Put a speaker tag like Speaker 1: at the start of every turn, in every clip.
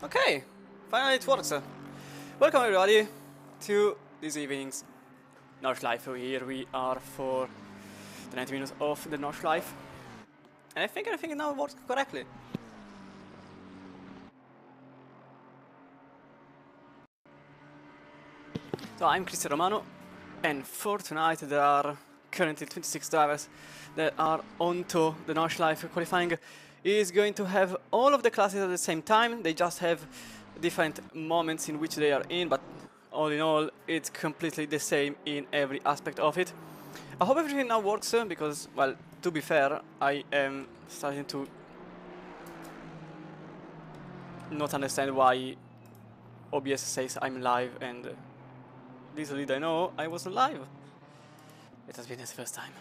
Speaker 1: Okay, finally it works. Welcome everybody to this evening's Nordschleife. Here we are for the 90 minutes of the Nordschleife. And I think everything now works correctly. So I'm Cristian Romano, and for tonight there are currently 26 drivers that are onto the Nordschleife. Qualifying is going to have all of the classes at the same time. They just have different moments in which they are in, but all in all it's completely the same in every aspect of it. I hope everything now works because, well, to be fair, I am starting to not understand why OBS says I'm live, and little did I know I wasn't live. It has been his first time.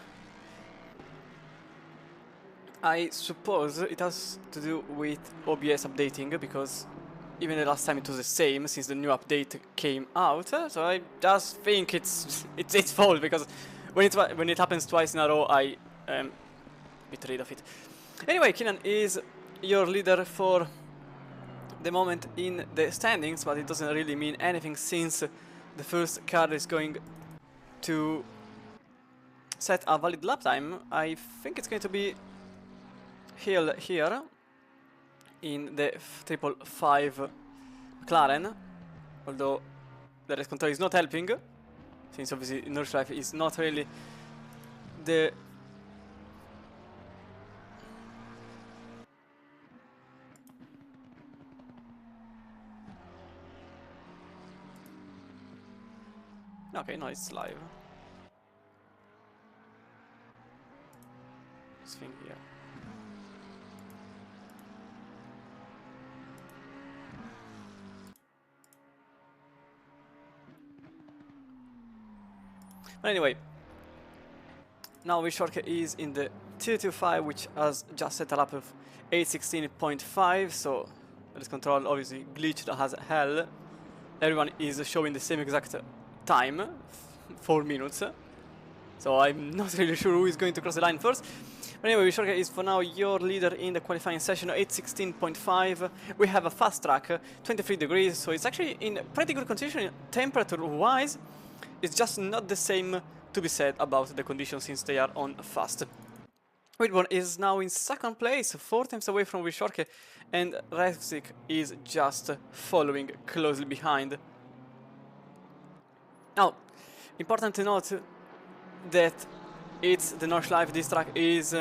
Speaker 1: I suppose it has to do with OBS updating, because even the last time it was the same since the new update came out. So I just think it's its fault, because when it happens twice in a row, I am a bit rid of it. Anyway, Keenan is your leader for the moment in the standings, but it doesn't really mean anything since the first car is going to set a valid lap time. I think it's going to be Hill here in the 555 McLaren, although the race control is not helping, since obviously Nordschleife is not really the okay, no, it's live. This thing here. But anyway, now rFactor is in the 225, which has just set a lap of 8:16.5, so race control obviously glitched as hell. Everyone is showing the same exact time, 4 minutes, so I'm not really sure who is going to cross the line first. But anyway, rFactor is for now your leader in the qualifying session, 8:16.5. We have a fast track, 23 degrees, so it's actually in pretty good condition temperature-wise. It's just not the same to be said about the conditions since they are on fast. Whitburn is now in second place, 4 times away from rFactor, and rFactor is just following closely behind. Now, important to note that it's the Nordschleife. This track is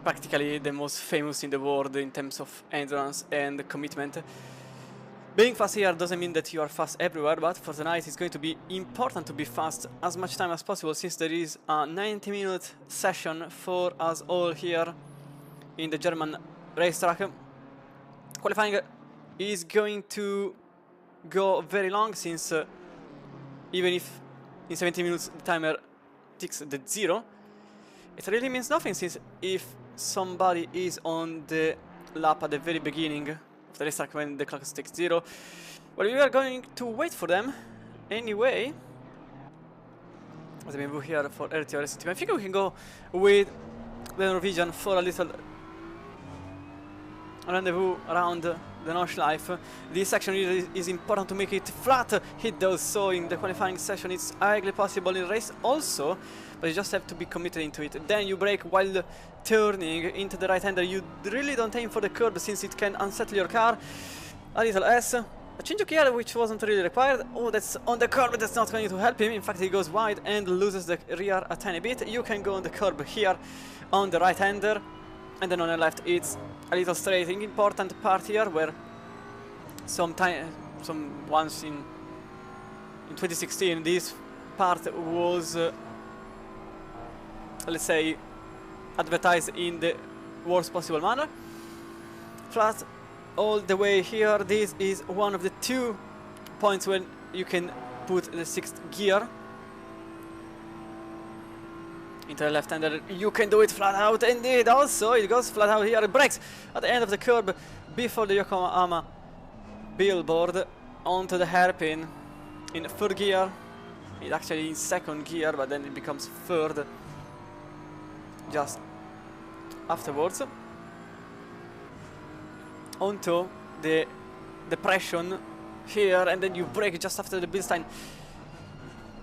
Speaker 1: practically the most famous in the world in terms of endurance and commitment. Being fast here doesn't mean that you are fast everywhere, but for tonight it's going to be important to be fast as much time as possible, since there is a 90-minute session for us all here in the German racetrack. Qualifying is going to go very long, since even if in 70 minutes the timer ticks the 0, it really means nothing, since if somebody is on the lap at the very beginning of the racetrack when the clock ticks 0, well, we are going to wait for them anyway. Let me move here for RTO Racing Team. I think we can go with the Norwegian for a little rendezvous around the Nordschleife. This section is important to make it flat. It does so in the qualifying session. It's highly possible in race also, but you just have to be committed into it. Then you brake while turning into the right-hander. You really don't aim for the curb, since it can unsettle your car. A little S. A change of gear which wasn't really required. Oh, that's on the curb. That's not going to help him. In fact, he goes wide and loses the rear a tiny bit. You can go on the curb here on the right-hander. And then on the left it's a little straight. Important part here where once in 2016 this part was let's say advertised in the worst possible manner. Flat all the way here. This is one of the 2 points where you can put the 6th gear into the left-hander. You can do it flat out, indeed. Also, it goes flat out here. It brakes at the end of the curb before the Yokohama billboard onto the hairpin in 3rd gear. It's actually in 2nd gear, but then it becomes 3rd just afterwards. Onto the depression here, and then you brake just after the Bilstein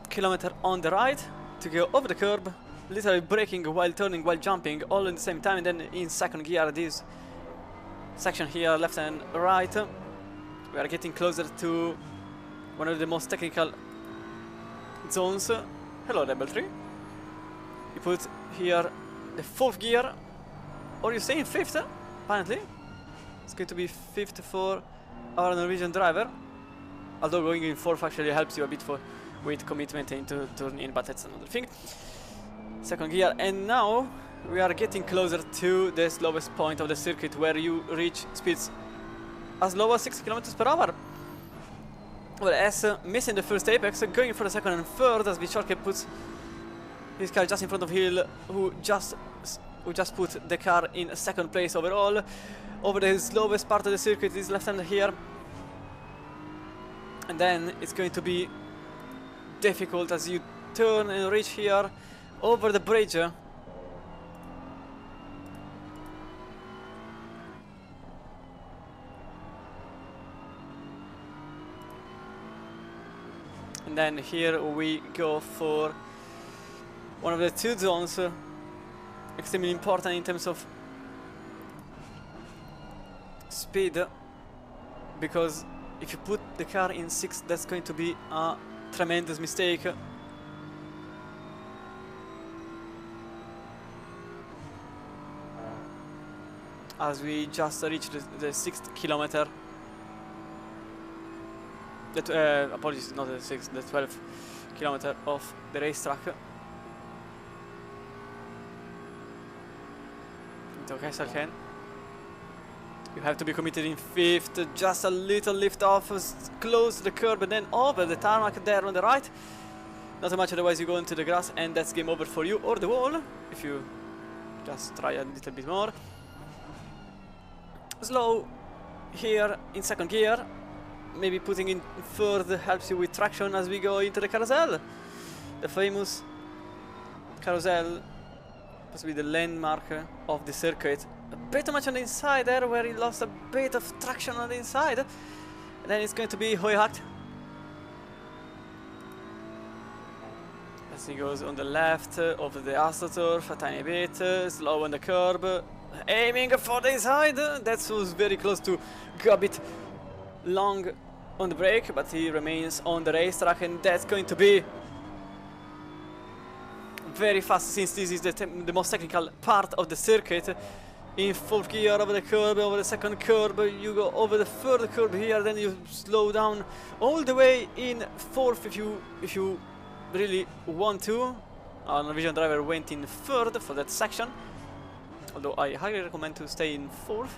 Speaker 1: kilometer on the right to go over the curb, literally braking while turning, while jumping, all in the same time. And then in second gear, this section here, left and right, we are getting closer to one of the most technical zones. Hello, Rebel 3. You put here the fourth gear, or you say in fifth, apparently. It's going to be fifth for our Norwegian driver, although going in fourth actually helps you a bit with commitment into turn in, but that's another thing. Second gear, and now we are getting closer to the slowest point of the circuit, where you reach speeds as low as 60 km per hour. Well, as missing the first apex, going for the second and third, as Vichorke puts his car just in front of Hill, who just put the car in second place overall. Over the slowest part of the circuit is left-hander here, and then it's going to be difficult as you turn and reach here over the bridge. And then here we go for one of the two zones, extremely important in terms of speed, because if you put the car in 6th, that's going to be a tremendous mistake. As we just reached the 6th kilometer, apologies, not the 6th, the 12th kilometer of the racetrack. Okay, Salken. You have to be committed in 5th, just a little lift off, close to the curb and then over the tarmac there on the right. Not too much, otherwise you go into the grass and that's game over for you, or the wall, if you just try a little bit more. Slow here in second gear, maybe putting in third helps you with traction as we go into the carousel. The famous carousel, possibly the landmark of the circuit. A bit too much on the inside there, where he lost a bit of traction on the inside. And then it's going to be Hoyhakt. As he goes on the left, over the Assetto, a tiny bit, slow on the curb, aiming for the inside. That was very close to go a bit long on the brake, but he remains on the racetrack, and that's going to be very fast, since this is the most technical part of the circuit. In 4th gear, over the curb, over the second curb, you go over the third curb here, then you slow down all the way in 4th if you really want to. Our Norwegian driver went in 3rd for that section, although I highly recommend to stay in 4th.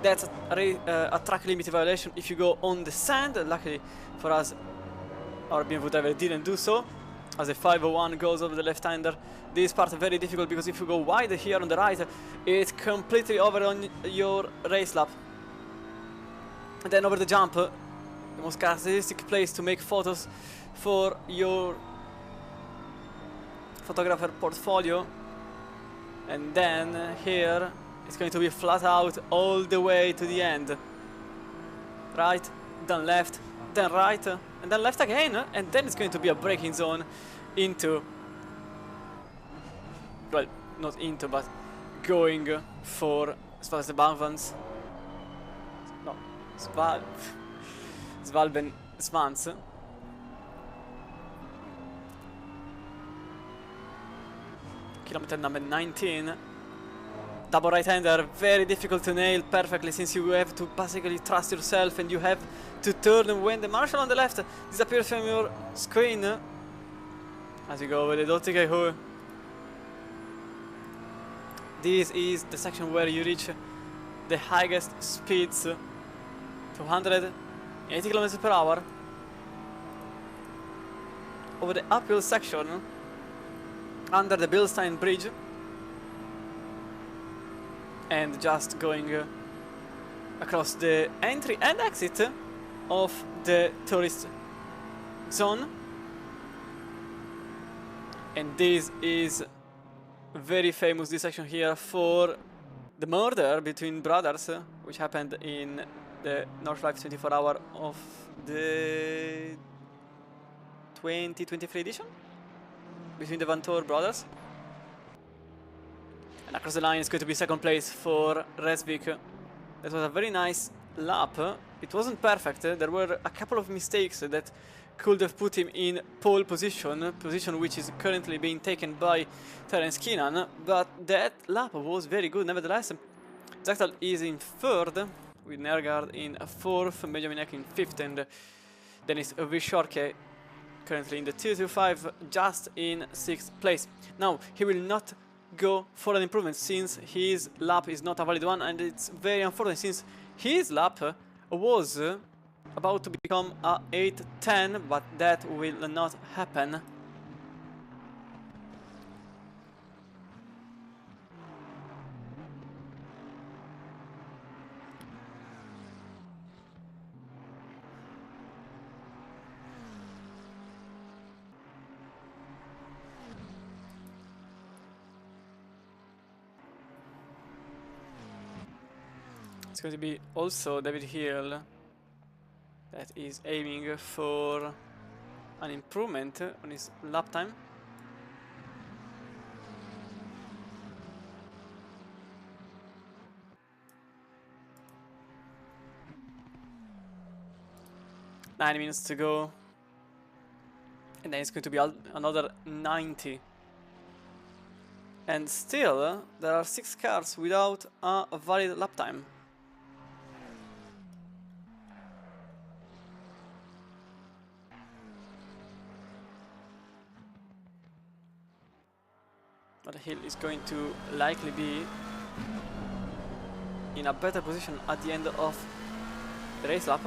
Speaker 1: That's a track limit violation if you go on the sand. Luckily for us, our BMW driver didn't do so, as a 501 goes over the left-hander. This part is very difficult, because if you go wide here on the right, it's completely over on your race lap. And then over the jump, the most characteristic place to make photos for your photographer portfolio. And then here it's going to be flat out all the way to the end. Right, then left, then right, and then left again, and then it's going to be a braking zone into, well, not into, but going for, as far as the Bavans, no, Svalben Svans. Kilometer number 19. Double right-hander, very difficult to nail perfectly, since you have to basically trust yourself, and you have to turn when the marshal on the left disappears from your screen. As you go over the Dottigehu. This is the section where you reach the highest speeds, 280 km per hour. Over the uphill section, under the Bilstein Bridge, and just going across the entry and exit of the tourist zone. And this is very famous, this section here, for the murder between brothers, which happened in the Nordschleife 24 hour of the 2023 edition between the Vantor brothers. And across the line is going to be second place for Resvik. That was a very nice lap. It wasn't perfect. There were a couple of mistakes that could have put him in pole position, which is currently being taken by Terence Keenan, but that lap was very good nevertheless. Zachtal is in third, with Nergard in fourth, Benjamin Eck in fifth, and Dennis Vishorke currently in the 225, just in sixth place. Now, he will not go for an improvement since his lap is not a valid one, and it's very unfortunate since his lap was about to become a 8:10, but that will not happen. It's going to be also David Hill that is aiming for an improvement on his lap time. Nine minutes to go, and then it's going to be another 90. And still, there are 6 cars without a valid lap time. But Hill is going to likely be in a better position at the end of the race lap,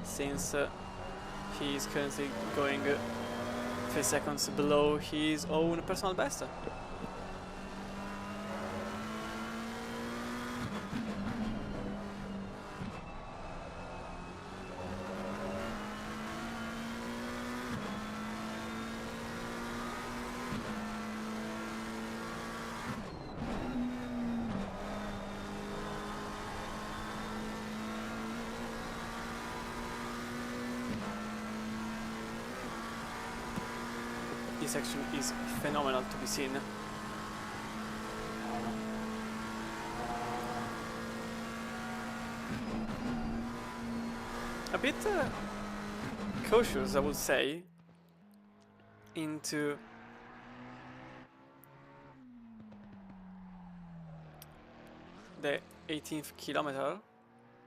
Speaker 1: since he is currently going 3 seconds below his own personal best. This section is phenomenal to be seen. A bit cautious, I would say, into the 18th kilometer.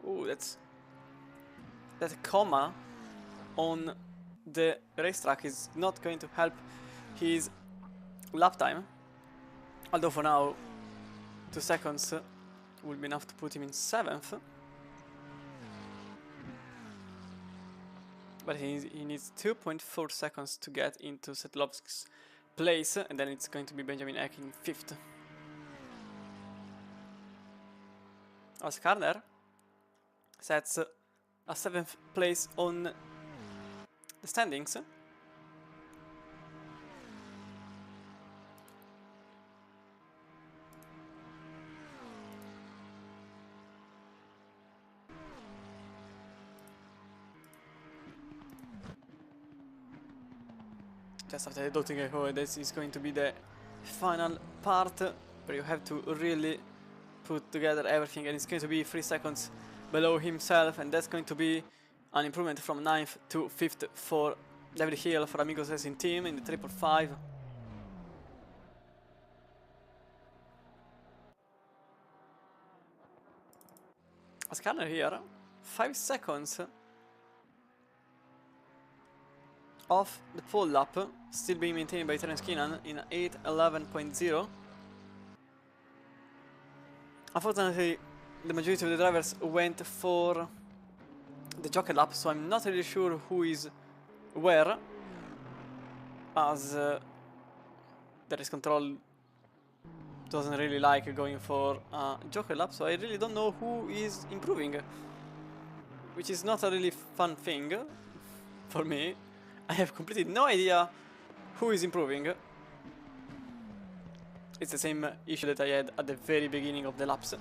Speaker 1: Ooh, that comma on the racetrack is not going to help his lap time, although for now 2 seconds will be enough to put him in 7th. But he needs 2.4 seconds to get into Setlovsk's place, and then it's going to be Benjamin Eck in 5th. Oskarner sets a 7th place on the standings. Just after the dotting echo, this is going to be the final part where you have to really put together everything, and it's going to be 3 seconds below himself, and that's going to be an improvement from 9th to 5th for David Hill for Amigos Racing Team in the 555. A scanner here, 5 seconds off the pole lap, still being maintained by Terence Keenan in 8:11.0. Unfortunately, the majority of the drivers went for the jockey lap, so I'm not really sure who is where, as the race control doesn't really like going for a jockey lap, so I really don't know who is improving, which is not a really fun thing for me. I have completely no idea who is improving. It's the same issue that I had at the very beginning of the laps.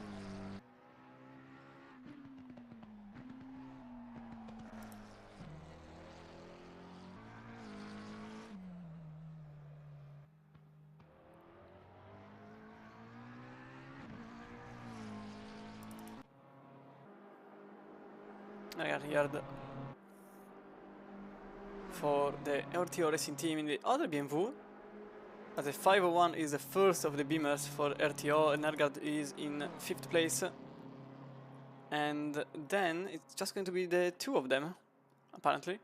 Speaker 1: I got here for the RTO racing team in the other BMW. As the 501 is the first of the Beamers for RTO, and Nergard is in 5th place. And then it's just going to be the two of them, apparently.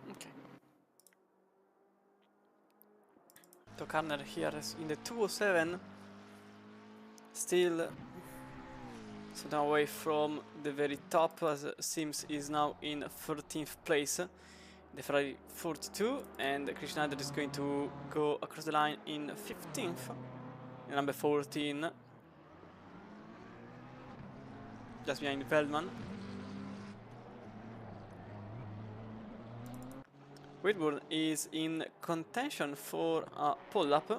Speaker 1: Okay. Tokarner here is in the 207, still so down away from the very top, as Sims is now in 13th place. The Ferrari 42, and Chris Schneider is going to go across the line in 15th, number 14, just behind Veldman. Whitburn is in contention for a pole lap.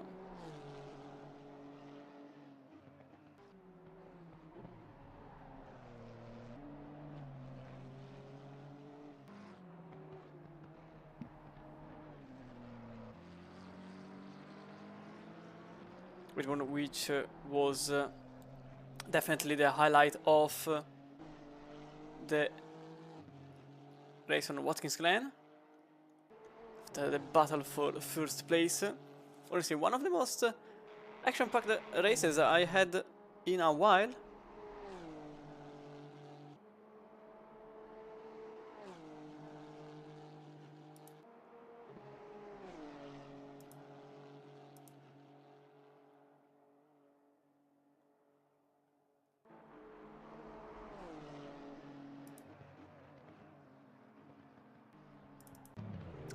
Speaker 1: Whitburn, which was definitely the highlight of the race on Watkins Glen. The battle for first place. Honestly, one of the most action-packed races I had in a while.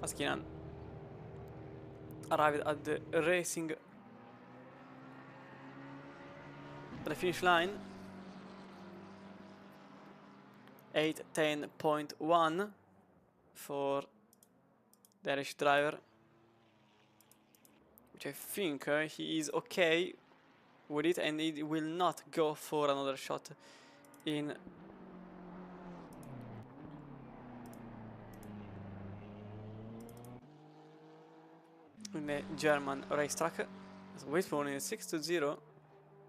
Speaker 1: Askinan arrived at the racing at the finish line. 8:10.1 for the Irish driver, which I think he is okay with it, and he will not go for another shot in the German racetrack. So Whitburn is 6-0,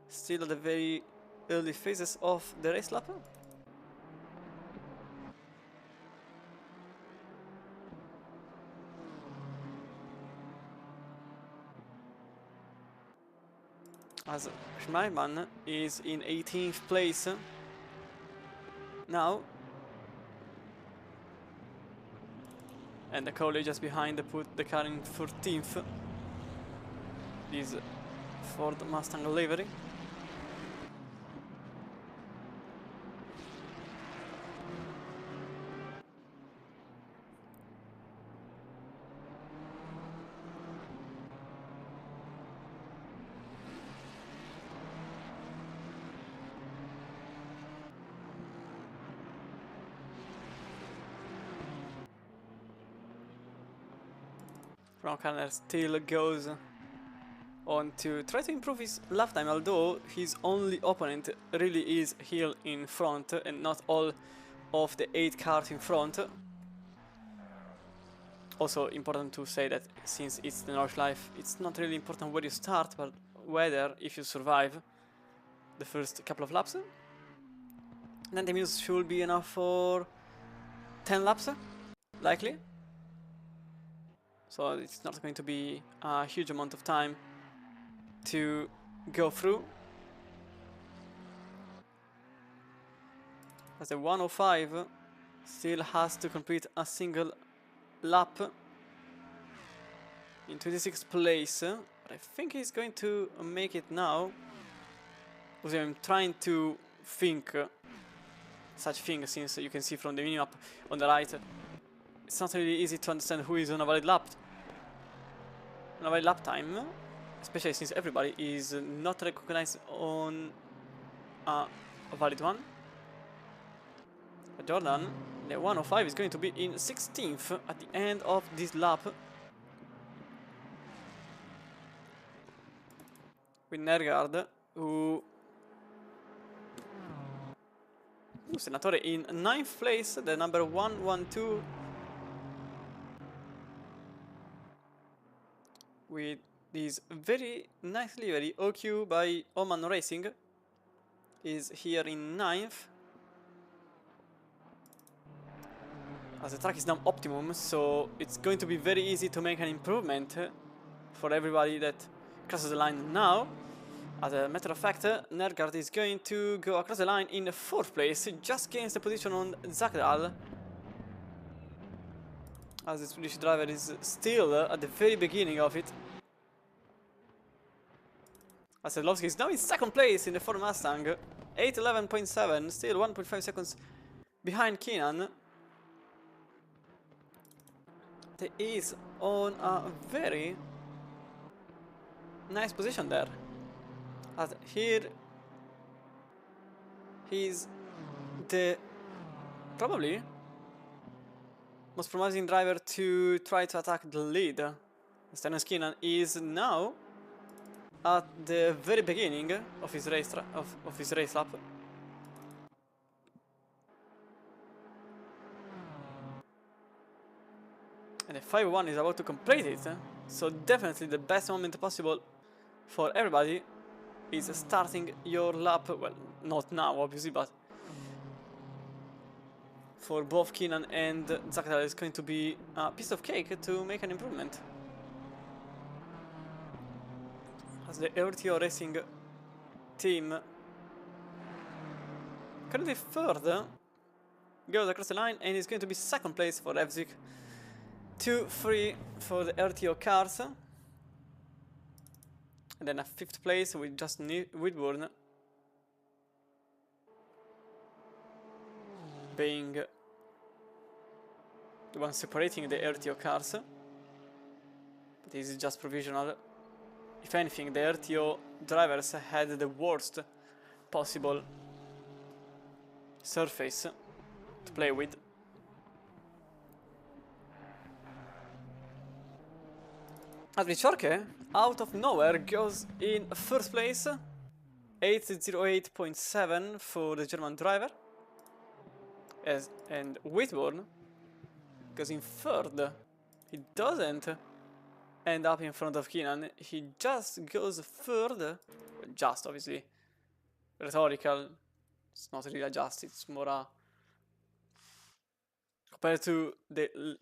Speaker 1: still at the very early phases of the race lap. As Schmeilmann is in 18th place now, and the colleague just behind put the car in 14th. This Ford Mustang livery. Roncaner still goes on to try to improve his lap time, although his only opponent really is Hill in front and not all of the 8 cars in front. Also important to say that since it's the Nordschleife, it's not really important where you start, but whether if you survive the first couple of laps. 90 minutes should be enough for 10 laps, likely. So it's not going to be a huge amount of time to go through. As the 105 Still has to complete a single lap in 26th place, but I think he's going to make it now. Because I'm trying to think such thing, since you can see from the minimap on the right. It's not really easy to understand who is on a valid lap. On a valid lap time, especially since everybody is not recognized on a valid one. But Jordan, the 105 is going to be in 16th at the end of this lap. With Nergard, who Senatore in 9th place, the number 112. With this very nice livery, OQ by Oman Racing is here in 9th. As the track is now optimum, so it's going to be very easy to make an improvement for everybody that crosses the line now. As a matter of fact, Nergard is going to go across the line in 4th place, just gains the position on Zakdal. As the Swedish driver is still at the very beginning of it. As Sedlowski is now in 2nd place in the Ford Mustang, 8:11.7, still 1.5 seconds behind Keenan. He is on a very nice position there. As here he's the probably most promising driver to try to attack the lead. Stennis Keenan is now at the very beginning of his race lap. And the 5-1 is about to complete it, so definitely the best moment possible for everybody is starting your lap. Well, not now obviously, but for both Keenan and Zakdal is going to be a piece of cake to make an improvement. As the RTO Racing team, currently 3rd, goes across the line and is going to be 2nd place for Evzik. 2-3 for the RTO cars. And then a 5th place with Justin Whitburn being the one separating the RTO cars. But this is just provisional. If anything, the RTO drivers had the worst possible surface to play with. Adri Chorke, out of nowhere, goes in 1st place, 8:08.7 for the German driver. And Whitburn goes in 3rd. He doesn't end up in front of Keenan, he just goes 3rd. Just, obviously, rhetorical. It's not really a just, it's more a... Compared to the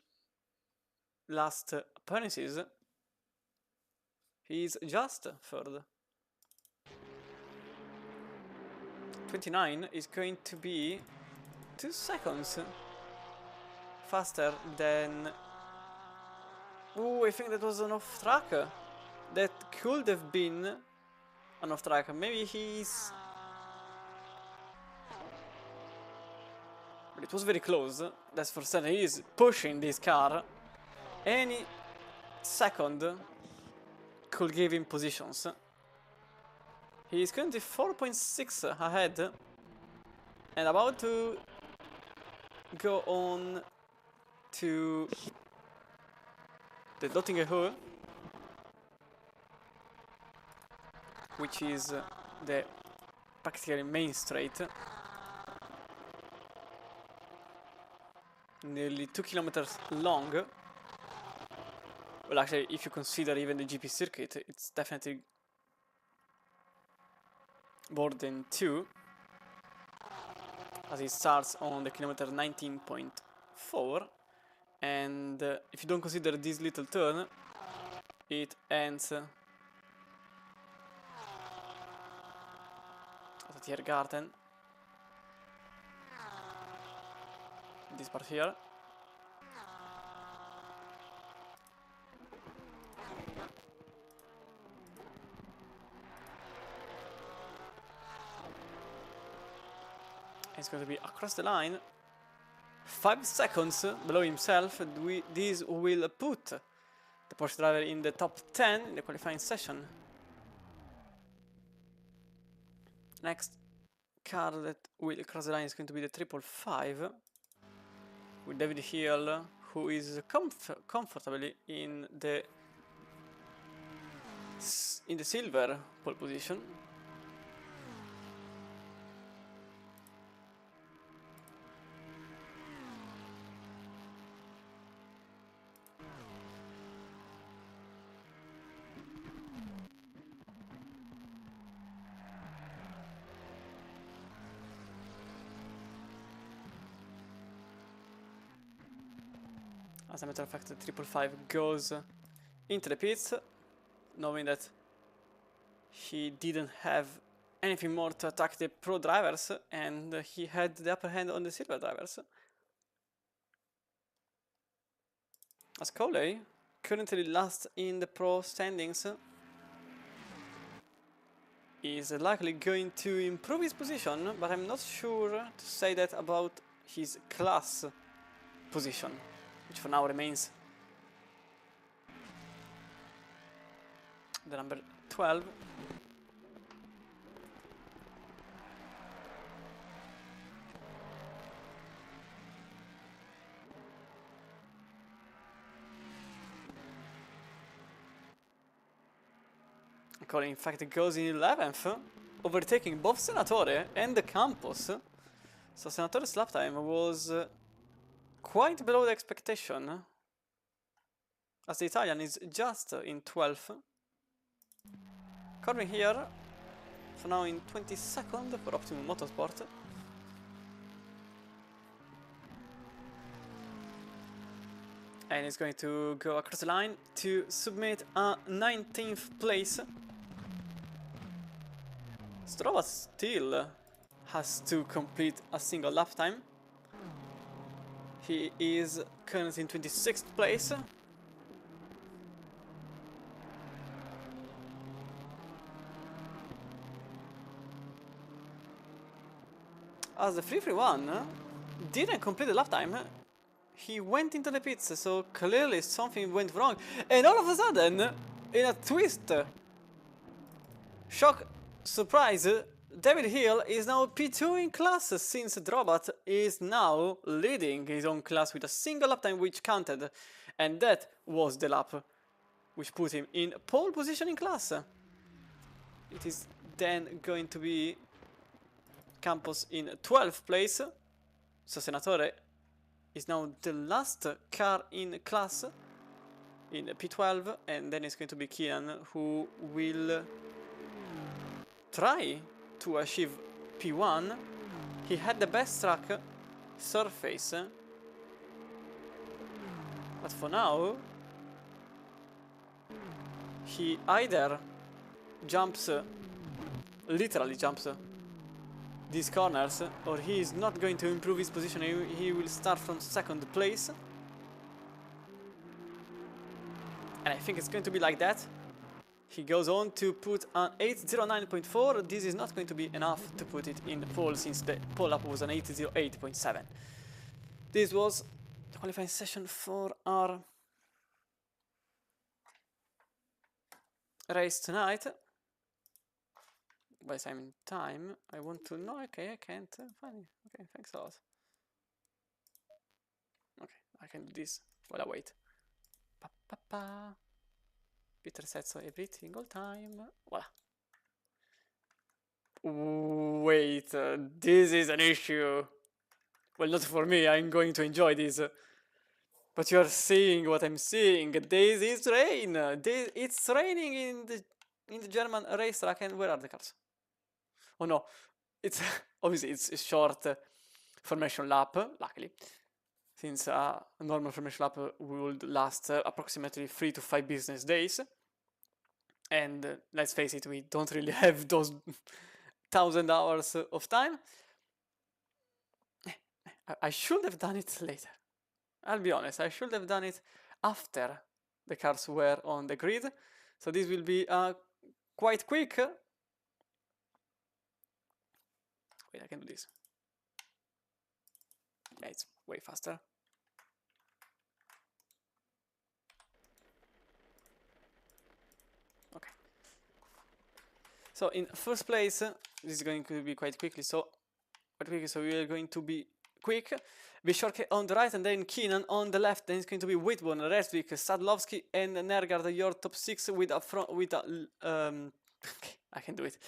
Speaker 1: last appearances, he's just 3rd. 29 is going to be 2 seconds faster than... Ooh, I think that was an off track. That could have been an off track. Maybe he's... But it was very close. That's for certain. He is pushing this car. Any second could give him positions. He is currently 4.6 ahead and about to go on to the Dottingerhöhe, which is the practically main straight, nearly 2 kilometers long. Well, actually, if you consider even the GP circuit, it's definitely more than 2, as it starts on the kilometer 19.4, and if you don't consider this little turn, it ends at the Tiergarten. this part here. It's going to be across the line. 5 seconds below himself. This will put the Porsche driver in the top 10 in the qualifying session. Next car that will cross the line is going to be the 555 with David Hill, who is comfortably in the silver pole position. As a matter of fact, the 555 goes into the pits, knowing that he didn't have anything more to attack the pro drivers, and he had the upper hand on the silver drivers. As Coley, currently last in the pro standings, is likely going to improve his position, but I'm not sure to say that about his class position, which for now remains the number 12. Colin, in fact, goes in 11th, overtaking both Senatore and the Campos. So Senatore's lap time was quite below the expectation, as the Italian is just in 12th. Corbin here, for now in 22nd for Optimum Motorsport. And he's going to go across the line to submit a 19th place. Stroll still has to complete a single lap time. He is currently in 26th place. As the 331 didn't complete the lap time, he went into the pits, so clearly something went wrong. And all of a sudden, in a twist, shock, surprise, David Hill is now P2 in class, since Drobat is now leading his own class with a single lap time which counted. And that was the lap which put him in pole position in class. It is then going to be Campos in 12th place. So Senatore is now the last car in class in P12, and then it's going to be Kian, who will try to achieve P1. He had the best track surface, but for now he either jumps, literally jumps these corners, or he is not going to improve his position. He will start from 2nd place, and I think it's going to be like that. He goes on to put an 809.4. This is not going to be enough to put it in the pole, since the pole up was an 808.7. This was the qualifying session for our race tonight. By time I want to know. Okay, I can't. Funny. Okay, thanks a lot. Okay, I can do this while I wait. Pa pa pa. Peter said so every single time. Voila. Wait, this is an issue. Well, not for me. I'm going to enjoy this. But you're seeing what I'm seeing. This is rain. It's raining in the German racetrack. And where are the cars? Oh no, it's obviously it's a short formation lap, luckily, since a normal formation lap would last approximately 3 to 5 business days. And let's face it, we don't really have those 1,000 hours of time. I should have done it later. I'll be honest, I should have done it after the cars were on the grid. So this will be quite quick. Wait, I can do this. Yeah, it's way faster. Okay. So in first place, this is going to be quite quickly. So we are going to be quick. Bishorke on the right, and then Keenan on the left. Then it's going to be Whitburn, Resvik, Sadlovsky, and Nergard. Your top 6 with a okay, I can do it.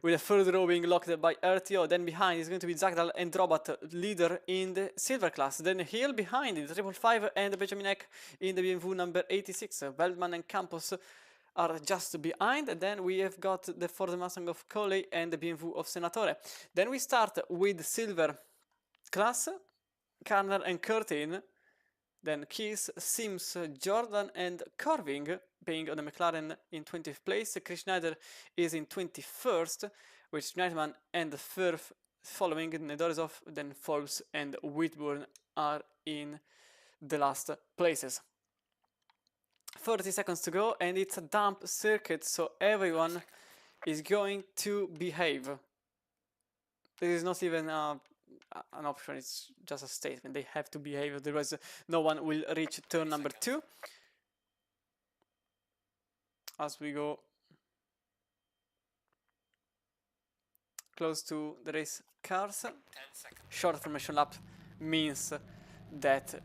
Speaker 1: With a third row being locked by RTO. Then behind is going to be Zagdal and Drobat, leader in the silver class. Then Hill behind in the 555 and Benjamin Eck in the BMW number 86. Veldman and Campos are just behind, and then we have got the Ford Mustang of Coley and the BMW of Senatore. Then we start with silver class, Karner and Curtin, then Keys, Sims, Jordan and Corving being on the McLaren in 20th place. Chris Schneider is in 21st, with Schneidman and Firth following. Nedorizov, then Forbes and Whitburn are in the last places. 30 seconds to go, and it's a dump circuit, so everyone is going to behave. There is not even an option, it's just a statement. They have to behave, otherwise no one will reach turn number 2. As we go close to the race cars, short formation lap means that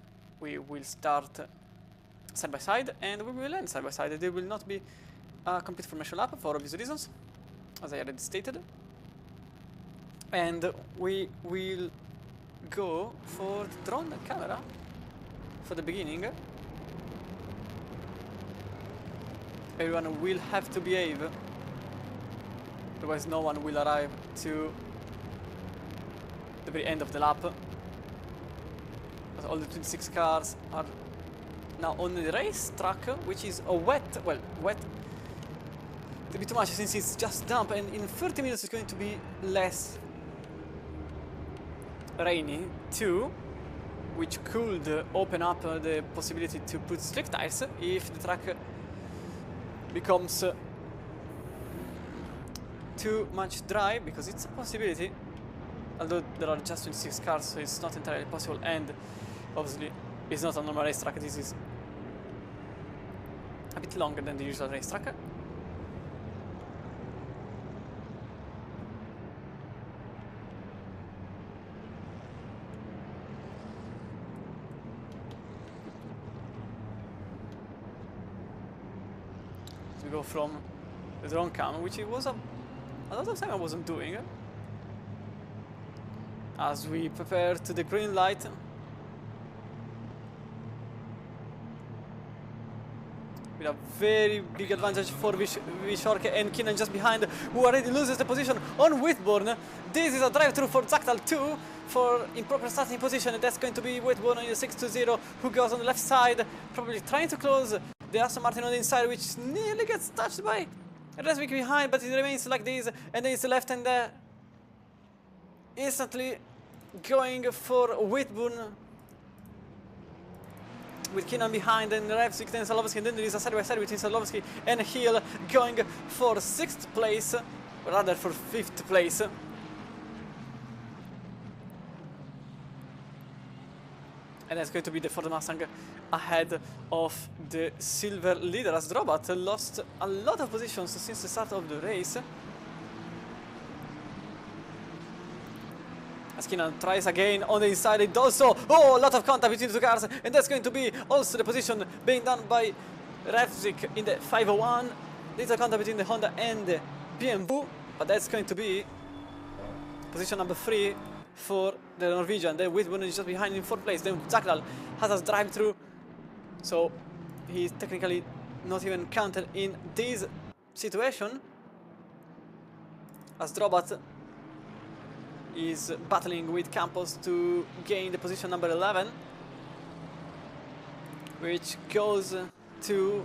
Speaker 1: we will start side by side and we will end side by side. There will not be a complete formation lap for obvious reasons, as I already stated. And we will go for the drone camera for the beginning. Everyone will have to behave, otherwise no one will arrive to the very end of the lap. But all the 26 cars are now on the race track, which is a wet, well, wet, a bit too much since it's just damp, and in 30 minutes it's going to be less rainy too, which could open up the possibility to put slick tires if the track becomes too much dry, because it's a possibility, although there are just 26 cars, so it's not entirely possible, and obviously it's not a normal racetrack. This is a bit longer than the usual racetrack. So we go from the drone cam, which it was a lot of time I wasn't doing, as we prepare to the green light. With a very big advantage for Vishorke and Keenan just behind, who already loses the position on Whitburn. This is a drive-through for Zaktal 2 for improper starting position, and that's going to be Whitburn in the 620, who goes on the left side, probably trying to close the Aston Martin on the inside, which nearly gets touched by Resvik behind, but it remains like this, and then it's the left, and instantly going for Whitburn, with Keenan behind and Resvik, then Sadlovsky, and then there is a side-by-side between Sadlovsky and Hill going for 6th place, or rather for 5th place. And that's going to be the Ford Mustang ahead of the silver leader, as Drobat lost a lot of positions since the start of the race. As Keenan tries again on the inside, it does so. Oh, a lot of contact between the two cars, and that's going to be also the position being done by Resvik in the 501. Little contact between the Honda and the BMW, but that's going to be position number 3 for the Norwegian. Then Whitburn is just behind in 4th place. Then Zakdal has a drive-through, so he's technically not even counted in this situation, as Drobat is battling with Campos to gain the position number 11, which goes to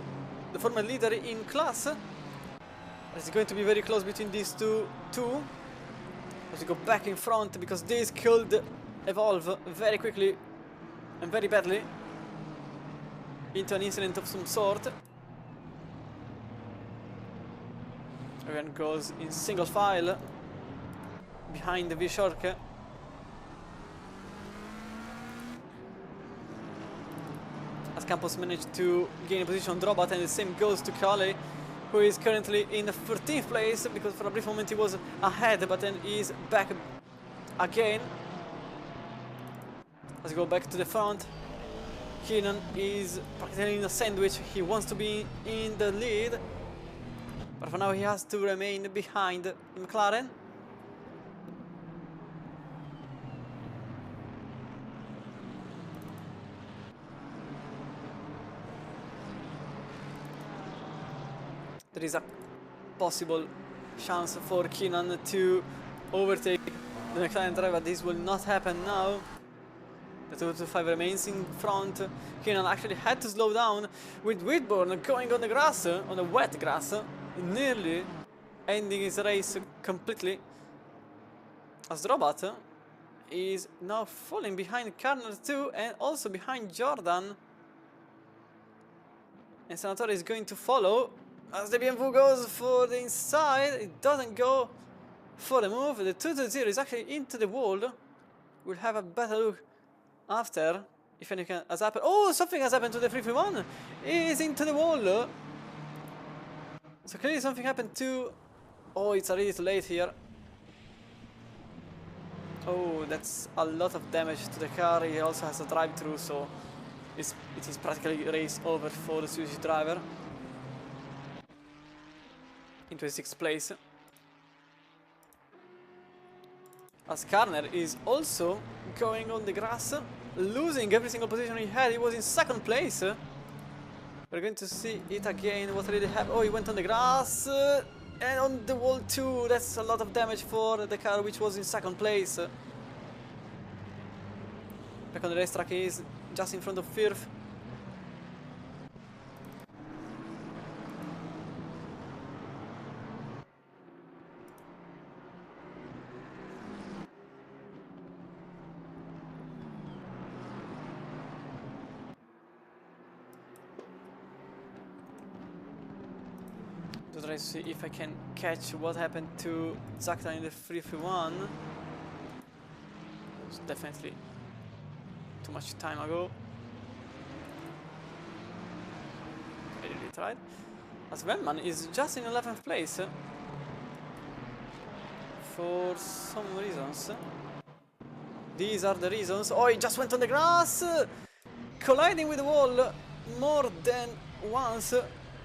Speaker 1: the former leader in class. It's going to be very close between these two, as we go back in front, because this could evolve very quickly and very badly into an incident of some sort. Everyone goes in single file behind the V-Shorke. As Campos managed to gain a position on Drobat, and the same goes to Kale, who is currently in 13th place, because for a brief moment he was ahead, but then he's back again. Let's go back to the front. Keenan is practically in a sandwich. He wants to be in the lead, but for now he has to remain behind McLaren. There is a possible chance for Keenan to overtake the McLaren driver. This will not happen now. The 225 remains in front. Keenan actually had to slow down, with Whitburn going on the grass, on the wet grass, nearly ending his race completely. As Drobat is now falling behind Karner too, and also behind Jordan. And Senatore is going to follow. As the BMW goes for the inside, it doesn't go for the move. The 220 is actually into the wall. We'll have a better look after if anything has happened. Oh, something has happened to the 331. He's into the wall. So clearly something happened to... Oh, it's already too late here. Oh, that's a lot of damage to the car. He also has a drive-through, so it is practically race over for the Suzuki driver. Into 6th place. As Karner is also going on the grass, losing every single position he had. He was in 2nd place. We're going to see it again, what really happened. Oh, he went on the grass and on the wall too. That's a lot of damage for the car which was in 2nd place. Back on the racetrack, he is just in front of Firth. To try to see if I can catch what happened to Zakta in the 331. It was definitely too much time ago. I really tried. As Wellman is just in 11th place for some reasons. These are the reasons. Oh, he just went on the grass, colliding with the wall more than once.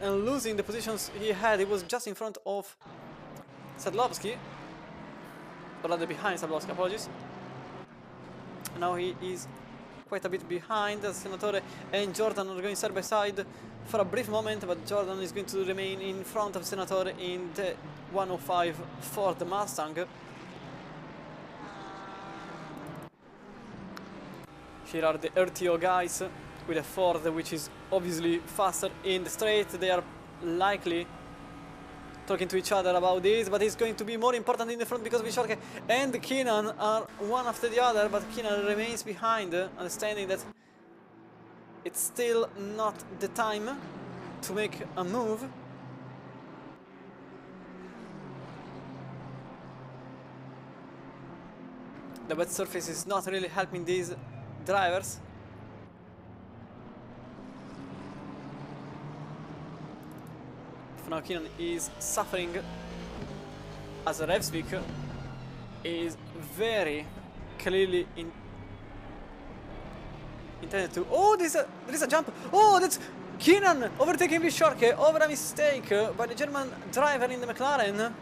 Speaker 1: And losing the positions he had. He was just in front of Sadlowski, or rather behind Sadlowski, apologies. Now he is quite a bit behind. Senatore and Jordan are going side by side for a brief moment, but Jordan is going to remain in front of Senatore in the 105 Ford Mustang. Here are the RTO guys with a Ford which is obviously faster in the straight. They are likely talking to each other about this, but it's going to be more important in the front because V-Shorke and Keenan are one after the other, but Keenan remains behind, understanding that it's still not the time to make a move. The wet surface is not really helping these drivers. Now Keenan is suffering as Revsvik is very clearly intended to... Oh, there is a jump! Oh, that's Keenan overtaking V-Shorke over a mistake by the German driver in the McLaren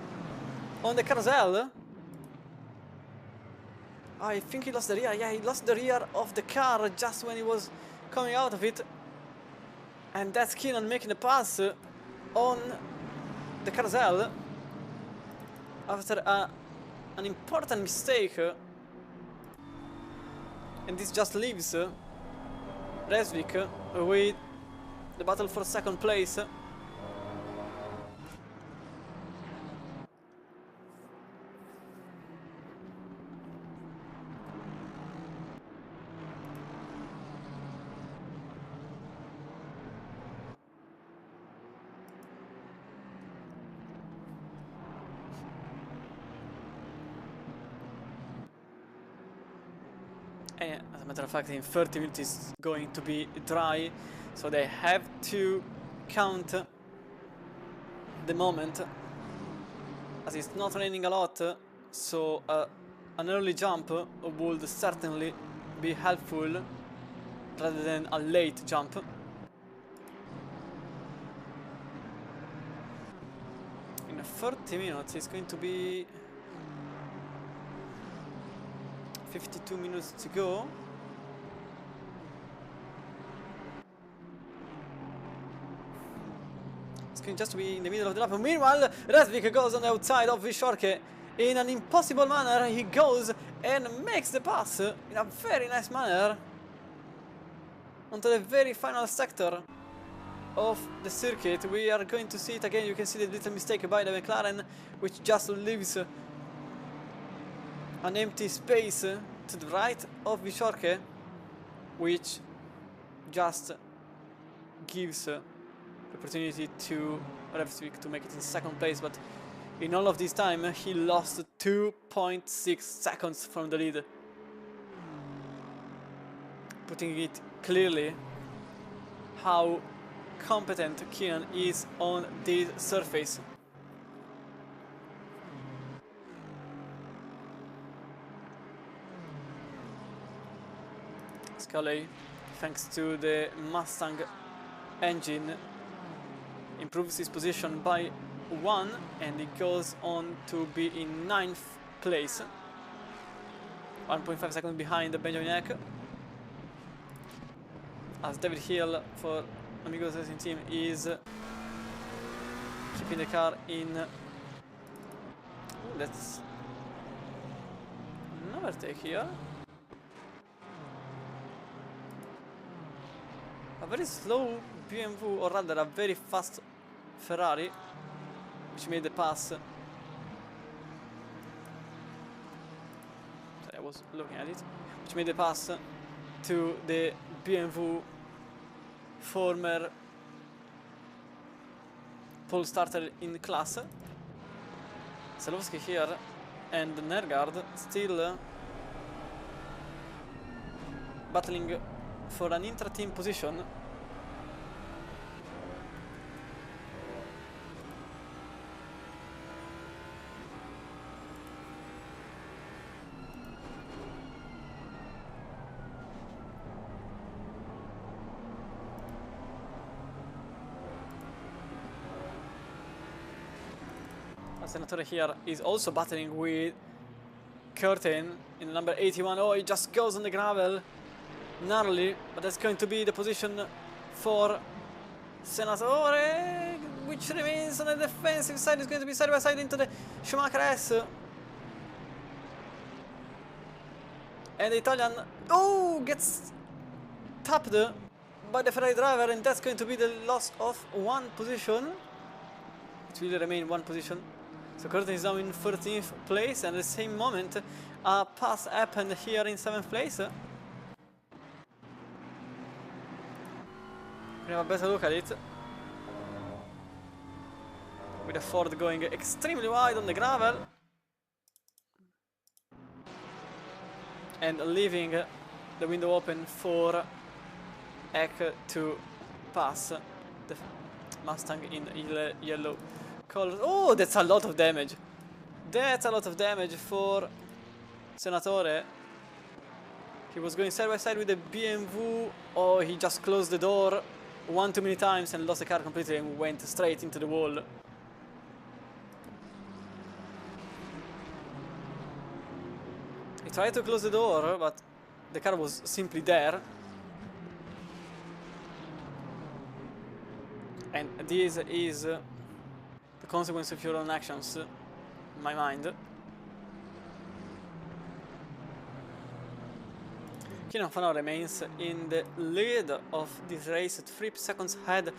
Speaker 1: on the carousel. I think he lost the rear. Yeah, he lost the rear of the car just when he was coming out of it. And that's Keenan making the pass on the carousel after an important mistake, and this just leaves Revsvik with the battle for 2nd place. And as a matter of fact, in 30 minutes it's going to be dry, so they have to count the moment, as it's not raining a lot, so an early jump would certainly be helpful rather than a late jump. In 30 minutes it's going to be 52 minutes to go. It's going just to be in the middle of the lap. Meanwhile, rFactor goes on the outside of Vishorke in an impossible manner. He goes and makes the pass in a very nice manner onto the very final sector of the circuit. We are going to see it again. You can see the little mistake by the McLaren, which just leaves an empty space to the right of Vishorke, which just gives the opportunity to rFactor to make it in second place, but in all of this time he lost 2.6 seconds from the lead, putting it clearly how competent Keenan is on this surface. Scully, thanks to the Mustang engine, improves his position by 1 and he goes on to be in 9th place, 1.5 seconds behind Benjamin Eck, as David Hill for Amigos Racing Team is keeping the car in. Let's an overtake here. A very slow BMW, or rather a very fast Ferrari, which made the pass. Sorry, I was looking at it. Which made the pass to the BMW former pole starter in class. Salowski here and Nergard still battling for an intra-team position. Senatore here is also battling with Curtin in number 81. Oh, he just goes on the gravel narrowly, but that's going to be the position for Senatore, which remains on the defensive side. Is going to be side by side into the Schumacher S. And the Italian, oh, gets tapped by the Ferrari driver, and that's going to be the loss of 1 position. It will remain 1 position. So Curtin is now in 13th place, and at the same moment a pass happened here in 7th place. We have a better look at it, with the Ford going extremely wide on the gravel and leaving the window open for Eck to pass the Mustang in yellow colors. Oh, that's a lot of damage. That's a lot of damage for Senatore. He was going side by side with the BMW. Oh, he just closed the door one too many times and lost the car completely and went straight into the wall. He tried to close the door, but the car was simply there. And this is the consequence of your own actions, in my mind. Keenan Fano remains in the lead of this race at 3 seconds ahead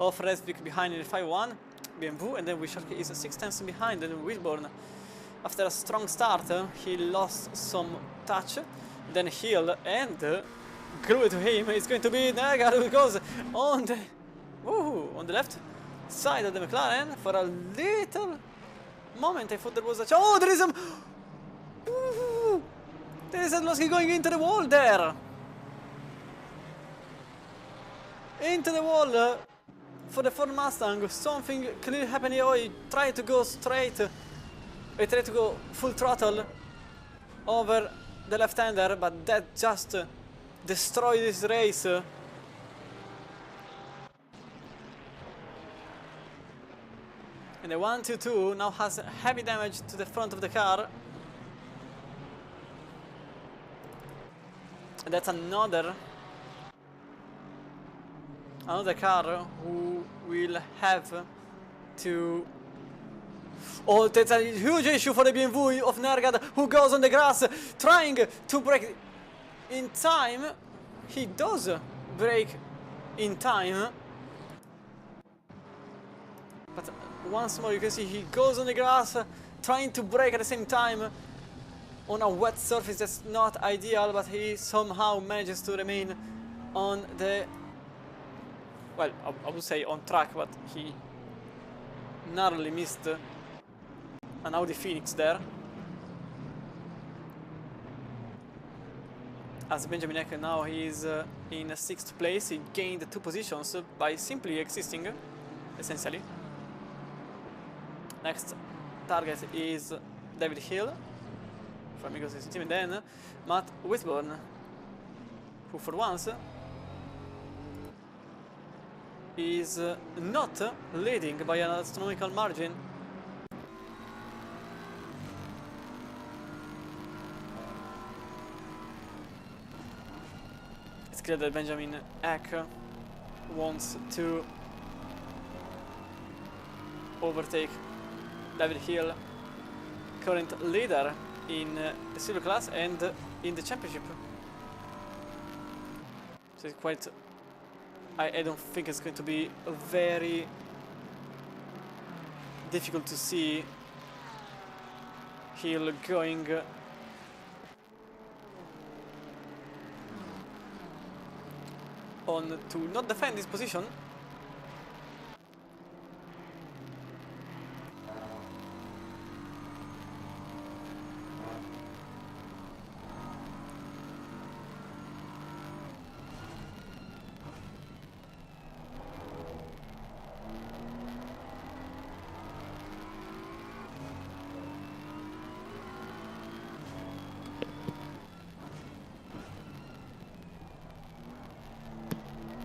Speaker 1: of rFactor behind in the 5-1 BMW, and then Vishorke is 6 tenths behind in Wisborne. After a strong start, he lost some touch, then Hill and glue to him. It's going to be Nergard who goes on the left side of the McLaren. For a little moment I thought there was a... Oh, there is a... There is Sadlowski going into the wall there. Into the wall for the Ford Mustang. Something clearly happened here. Oh, he tried to go straight. He tried to go full throttle over the left-hander, but that just destroyed this race. And the 1-2-2 now has heavy damage to the front of the car. And that's another car who will have to... Oh, that's a huge issue for the BMW of Nergad, who goes on the grass, trying to brake in time. He does brake in time. But once more you can see he goes on the grass, trying to brake at the same time on a wet surface. That's not ideal, but he somehow manages to remain on the... Well, I would say on track, but he narrowly missed an Audi Phoenix there. As Benjamin Eck now he is in 6th place. He gained 2 positions by simply existing, essentially. Next target is David Hill from Amigos team, and then Matt Whitburn, who for once is not leading by an astronomical margin. It's clear that Benjamin Eck wants to overtake David Hill, current leader in the silver class and in the championship. So it's quite... I don't think it's going to be very difficult to see Hill going on to not defend his position.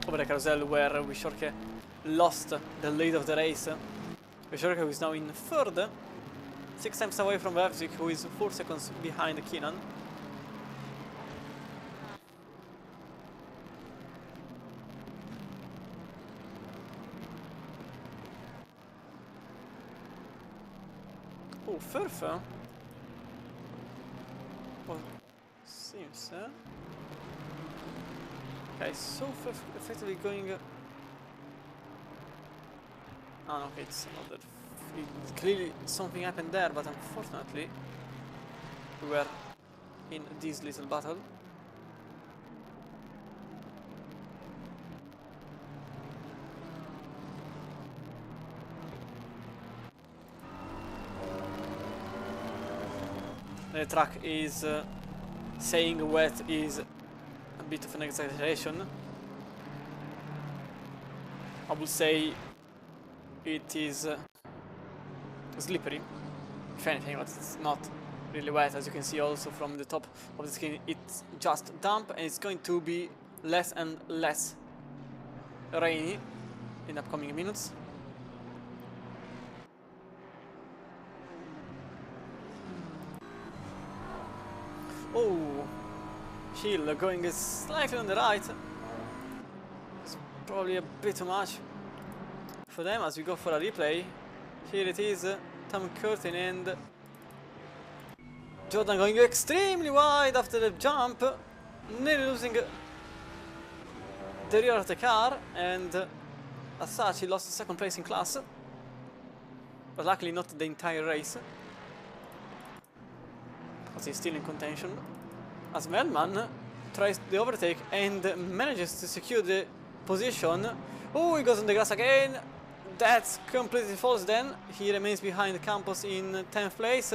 Speaker 1: Over the carousel where Wissorke lost the lead of the race. Wissorke who is now in 3rd, 6 times away from Vevzik, who is 4 seconds behind Keenan. Oh, Firth? Well, seems... Okay, so effectively going... Oh, no, okay, it's not that... Clearly something happened there, but unfortunately we were in this little battle. The track is saying wet is a bit of an exaggeration. I would say it is slippery, if anything, but it's not really wet. As you can see also from the top of the screen, it's just damp, and it's going to be less and less rainy in upcoming minutes. Oh, Hill going slightly on the right. It's probably a bit too much for them as we go for a replay. Here it is, Tom Curtin and Jordan going extremely wide after the jump, nearly losing the rear of the car, and as such he lost second place in class, but luckily not the entire race, because he's still in contention. As Melman tries the overtake and manages to secure the position. Oh, he goes on the grass again. That's completely false then. He remains behind Campos in 10th place,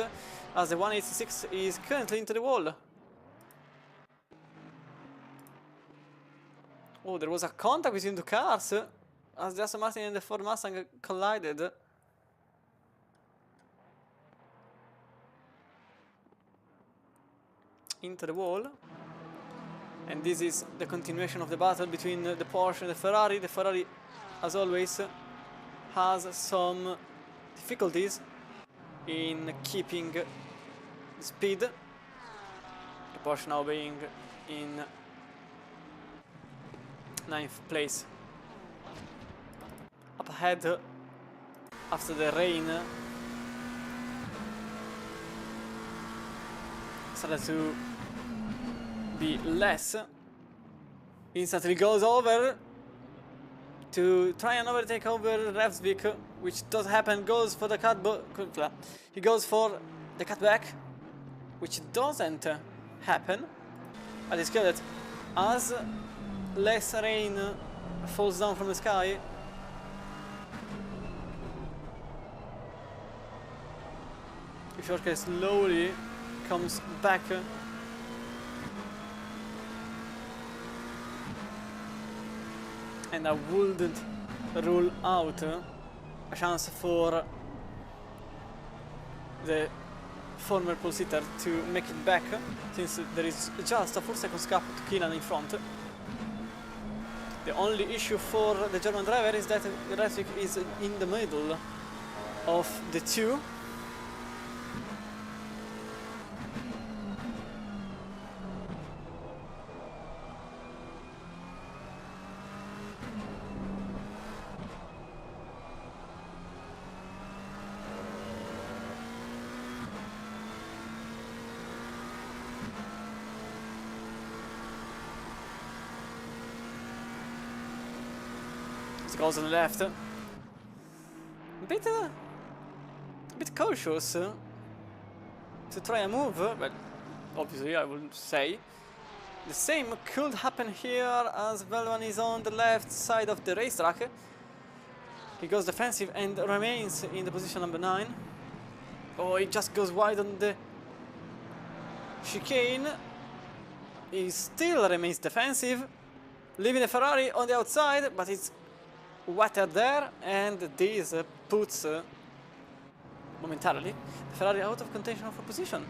Speaker 1: as the 186 is currently into the wall. Oh, there was a contact between the cars as the Aston Martin and the Ford Mustang collided. Into the wall. And this is the continuation of the battle between the Porsche and the Ferrari. The Ferrari, as always, has some difficulties in keeping the speed. The Porsche now being in 9th place. Up ahead, after the rain, started to be less. Instantly goes over to try and overtake over Revsvik, which does happen. Goes for the he goes for the cutback, which doesn't happen. But it's clear that as less rain falls down from the sky, Fjorke slowly comes back. And I wouldn't rule out a chance for the former pole sitter to make it back, since there is just a 4 seconds gap to Keenan in front. The only issue for the German driver is that Revsvik is in the middle of the two. Goes on the left. A bit cautious to try a move, but obviously I wouldn't say. The same could happen here as well when he's on the left side of the racetrack. He goes defensive and remains in the position number 9. Oh, he just goes wide on the chicane. He still remains defensive, leaving the Ferrari on the outside, but it's wetter there, and this puts momentarily Ferrari out of contention for position.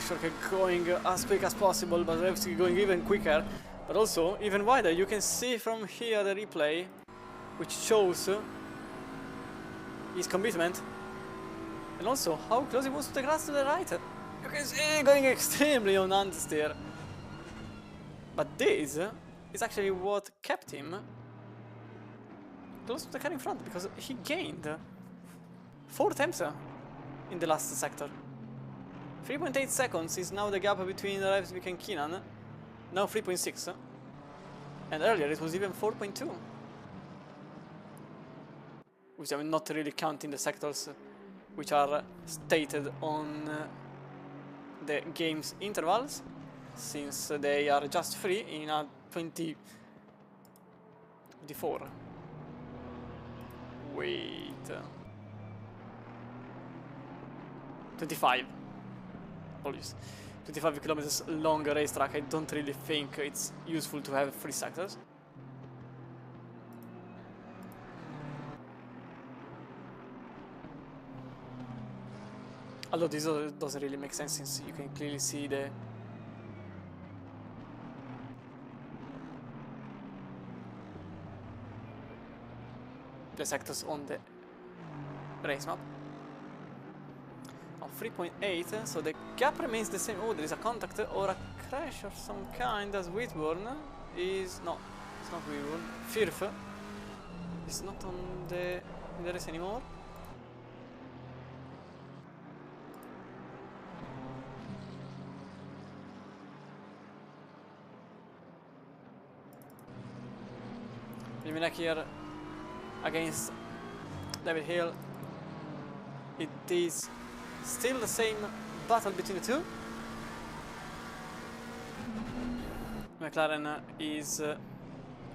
Speaker 1: Fjorke going as quick as possible, but Revsvik going even quicker, but also even wider. You can see from here the replay, which shows his commitment, and also how close he was to the grass to the right. You can see going extremely on understeer. But this is actually what kept him close to the car in front, because he gained 4 attempts in the last sector. 3.8 seconds is now the gap between Revsvik and Keenan. Now 3.6. And earlier it was even 4.2. Which I'm not really counting the sectors which are stated on the game's intervals, since they are just free in a 24. Wait. 25. 25 kilometers long racetrack. I don't really think it's useful to have 3 sectors. Although this doesn't really make sense, since you can clearly see the sectors on the race map. 3.8, so the gap remains the same. Oh, there is a contact or a crash of some kind as Whitburn. is no, it's not Weaver. Firth is not on the in the race anymore. Eliminac here against David Hill. It is still the same battle between the two. McLaren is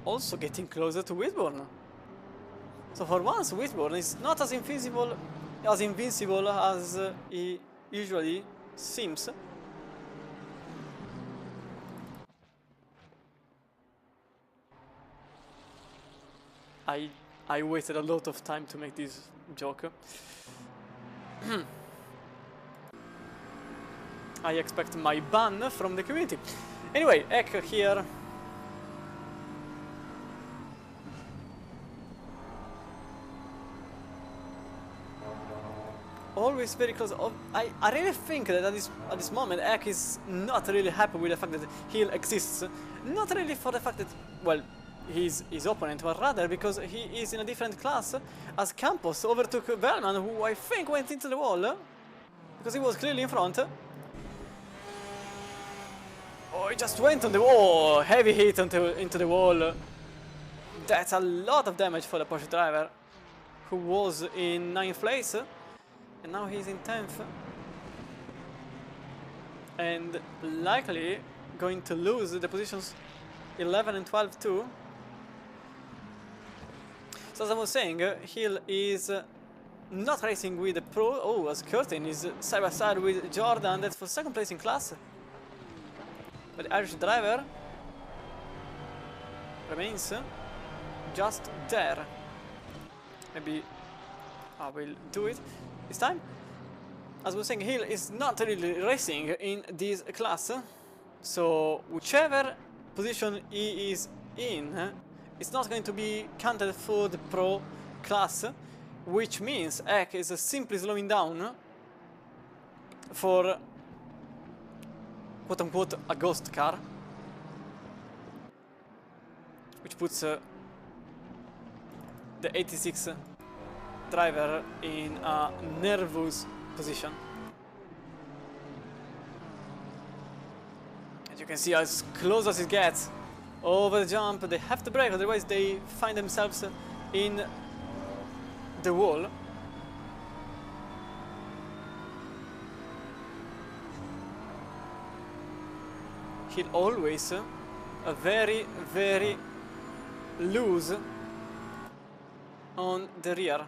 Speaker 1: also getting closer to Whitburn. So for once, Whitburn is not as invincible as he usually seems. I wasted a lot of time to make this joke. I expect my ban from the community. Anyway, Eck here. Always very close. Oh, I really think that at this moment Eck is not really happy with the fact that Hill exists. Not really for the fact that, well, he's his opponent, but rather because he is in a different class, as Campos overtook Velman, who I think went into the wall because he was clearly in front. Oh, he just went on the wall. Heavy hit into the wall. That's a lot of damage for the Porsche driver, who was in 9th place and now he's in 10th and likely going to lose the positions 11 and 12 too. So as I was saying, Hill is not racing with the pro. Oh, as Curtin is side by side with Jordan, that's for 2nd place in class. But the Irish driver remains just there. Maybe I will do it this time. As I was saying, Hill is not really racing in this class, so whichever position he is in, it's not going to be counted for the pro class, which means Eck is simply slowing down for quote-unquote a ghost car, which puts the 86 driver in a nervous position. As you can see, as close as it gets over the jump, they have to brake, otherwise they find themselves in the wall. He'll always very, very loose on the rear.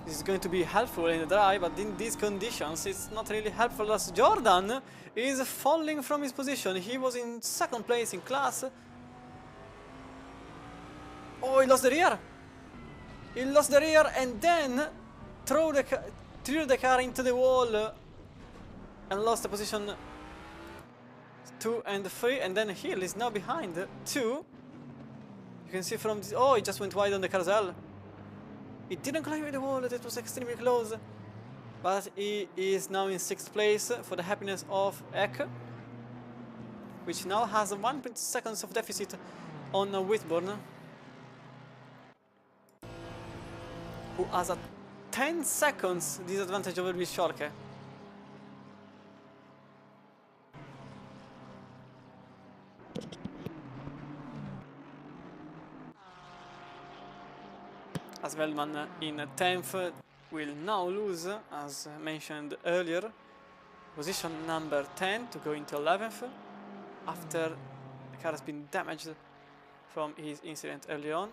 Speaker 1: This is going to be helpful in the drive, but in these conditions it's not really helpful, as Jordan is falling from his position. He was in 2nd place in class. Oh, he lost the rear! He lost the rear and then threw the car into the wall and lost the position 2 and 3, and then Hill is now behind 2. You can see from this, oh, he just went wide on the carousel. He didn't climb the wall, that was extremely close. But he is now in 6th place for the happiness of Eck, which now has 1 seconds of deficit on Whitburn, who has a 10 seconds disadvantage over Bischorke. As Velman in 10th will now lose, as mentioned earlier, position number 10 to go into 11th after the car has been damaged from his incident early on.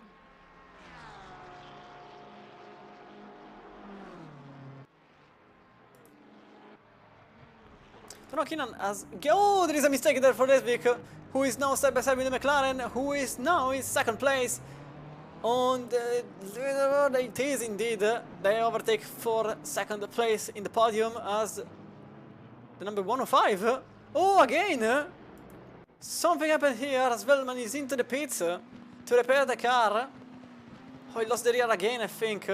Speaker 1: Tony Keenan has... Oh, there is a mistake there for Lesvik, who is now side by side with the McLaren, who is now in 2nd place. On the leaderboard, it is indeed. They overtake for 2nd place in the podium as the number 105. Oh, again! Something happened here as Velman is into the pits to repair the car. Oh, he lost the rear again, I think.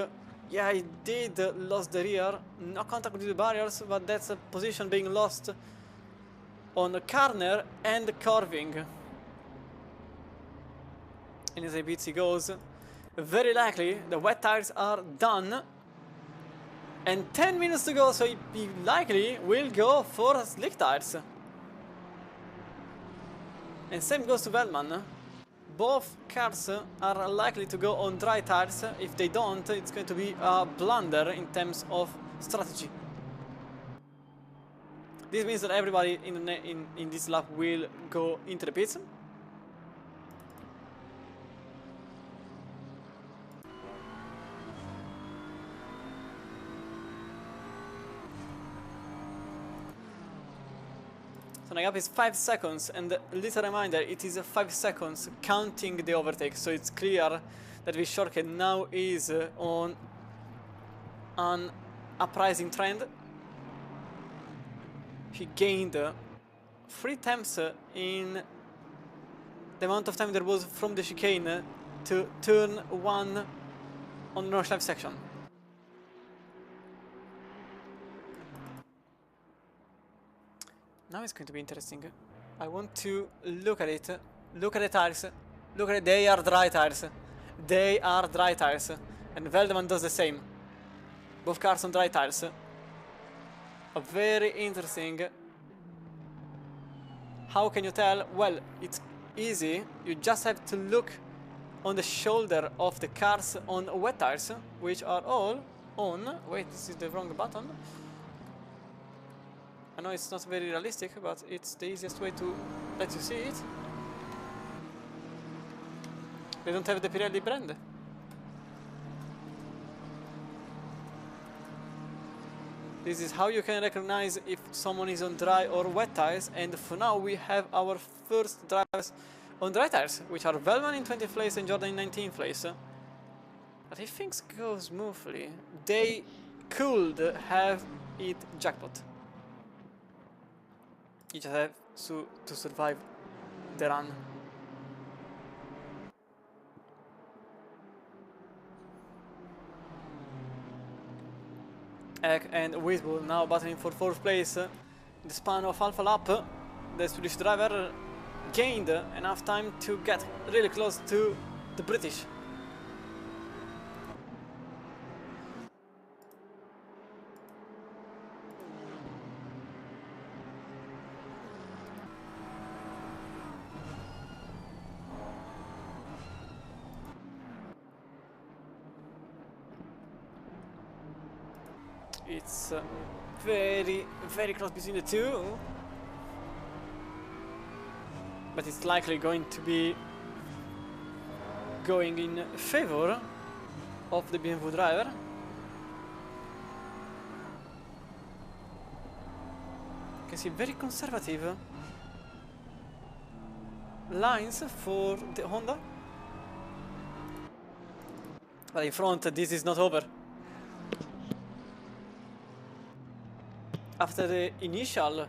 Speaker 1: Yeah, he did lose the rear. No contact with the barriers, but that's a position being lost on the corner and curving. And as a bit he goes, very likely the wet tires are done. And 10 minutes to go, so he likely will go for slick tires. And same goes to Velman. Both cars are likely to go on dry tires. If they don't, it's going to be a blunder in terms of strategy. This means that everybody in this lap will go into the pits. So the gap is 5 seconds, and a little reminder, it is 5 seconds counting the overtake, so it's clear that this shortcut now is on an uprising trend. He gained 3 attempts in the amount of time there was from the chicane to turn 1 on the Nordschleife section. Now it's going to be interesting. I want to look at it. Look at the tires. Look at it. They are dry tires. They are dry tires. And Veldeman does the same. Both cars on dry tires. A very interesting. How can you tell? Well, it's easy. You just have to look on the shoulder of the cars on wet tires, which are all on. Wait, this is the wrong button. I know it's not very realistic, but it's the easiest way to let you see it. They don't have the Pirelli brand. This is how you can recognize if someone is on dry or wet tires, and for now we have our first drivers on dry tires, which are Velman in 20th place and Jordan in 19th place. But if things go smoothly, they could have it jackpot. You just have to survive the run. Eck and Weisbull now battling for 4th place. In the span of half a lap, the Swedish driver gained enough time to get really close to the British. It's very, very close between the two. But it's likely going to be going in favor of the BMW driver. You can see very conservative lines for the Honda. But in front, this is not over. After the initial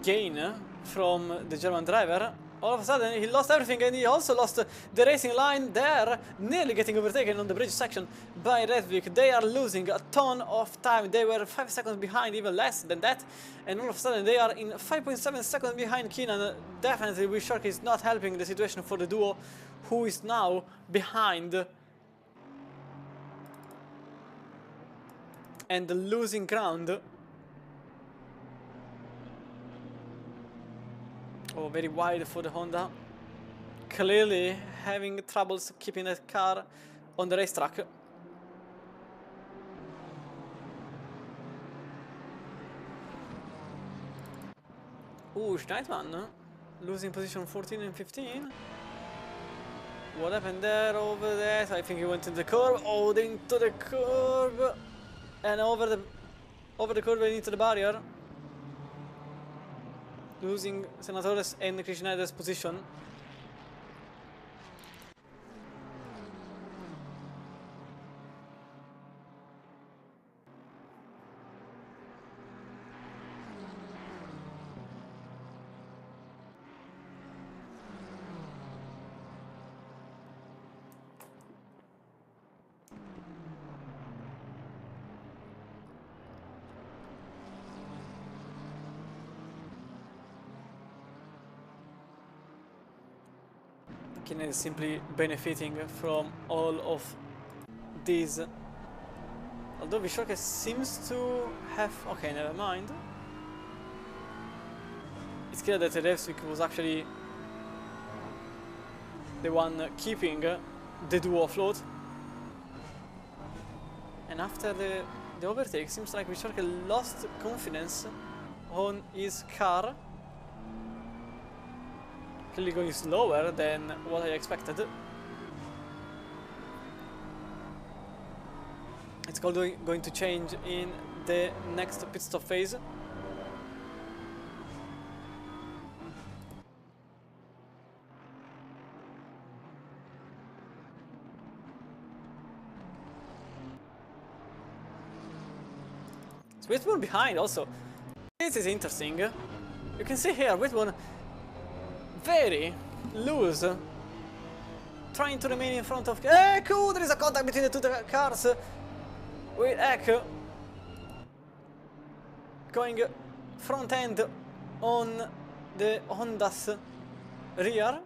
Speaker 1: gain from the German driver, all of a sudden he lost everything, and he also lost the racing line there, nearly getting overtaken on the bridge section by Redvik. They are losing a ton of time. They were 5 seconds behind, even less than that, and all of a sudden they are in 5.7 seconds behind Keenan. Definitely Wishark is not helping the situation for the duo, who is now behind and losing ground. Oh, very wide for the Honda. Clearly having troubles keeping that car on the racetrack. Ooh, Schneidmann losing position 14 and 15. What happened there over there? I think he went into the curve. Oh, into the curve. And over the curve and into the barrier. Losing Senatores and Schneider's position. Keenan is simply benefiting from all of these. Although Vishoka seems to have... Okay, never mind. It's clear that rFactor was actually the one keeping the duo afloat. And after the overtake, seems like Vishoka lost confidence on his car. Clearly going slower than what I expected. It's going to change in the next pit stop phase. It's Whitburn behind also. This is interesting. You can see here Whitburn very loose, trying to remain in front of... cool! There is a contact between the two cars. With Eck going front end on the Honda's rear.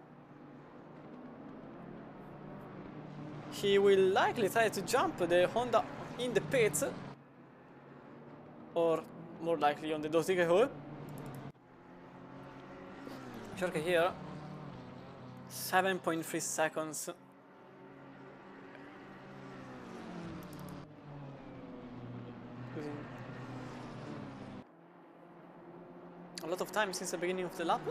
Speaker 1: He will likely try to jump the Honda in the pits, or more likely on the Dostiga hole. Sure here, 7.3 seconds. A lot of time since the beginning of the lap.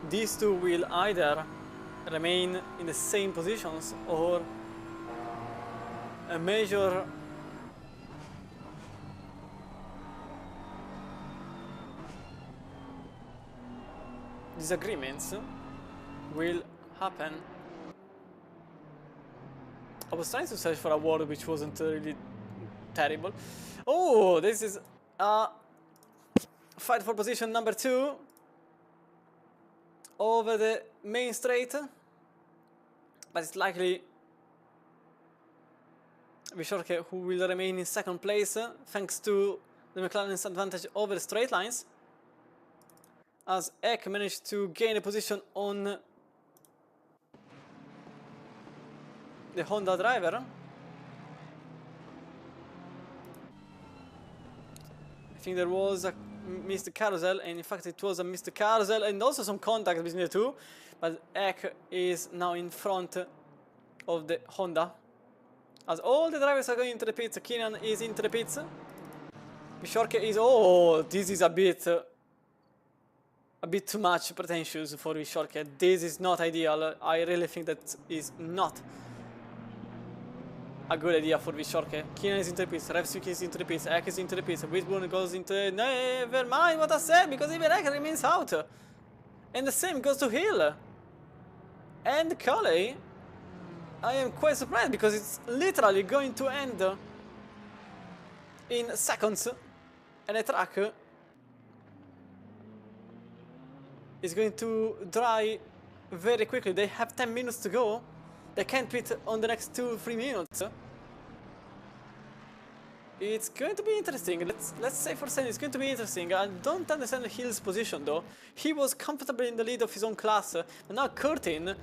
Speaker 1: These two will either remain in the same positions or a major disagreements will happen. I was trying to search for a word which wasn't really terrible. Oh, this is a fight for position number 2 over the main straight, but it's likely Vishoka who will remain in second place thanks to the McLaren's advantage over the straight lines, as Eck managed to gain a position on the Honda driver. I think there was a missed carousel, and in fact it was a missed carousel and also some contact between the two, but Eck is now in front of the Honda as all the drivers are going into the pits. Keenan is into the pits. Vishoka is... Oh, this is a bit too much pretentious for Vishoka. This is not ideal. I really think that is not a good idea for Vishoka. Keenan is into the pits, rFactor is into the pits, Eck is into the pits, Whitburn goes into... Never mind what I said, because even Eck remains out. And the same goes to Hill. And Colley. I am quite surprised, because it's literally going to end in seconds. And the track is going to dry very quickly. They have 10 minutes to go. They can't pit on the next 2-3 minutes. It's going to be interesting. Let's say for saying it's going to be interesting. I don't understand Hill's position though. He was comfortably in the lead of his own class, but now Curtin,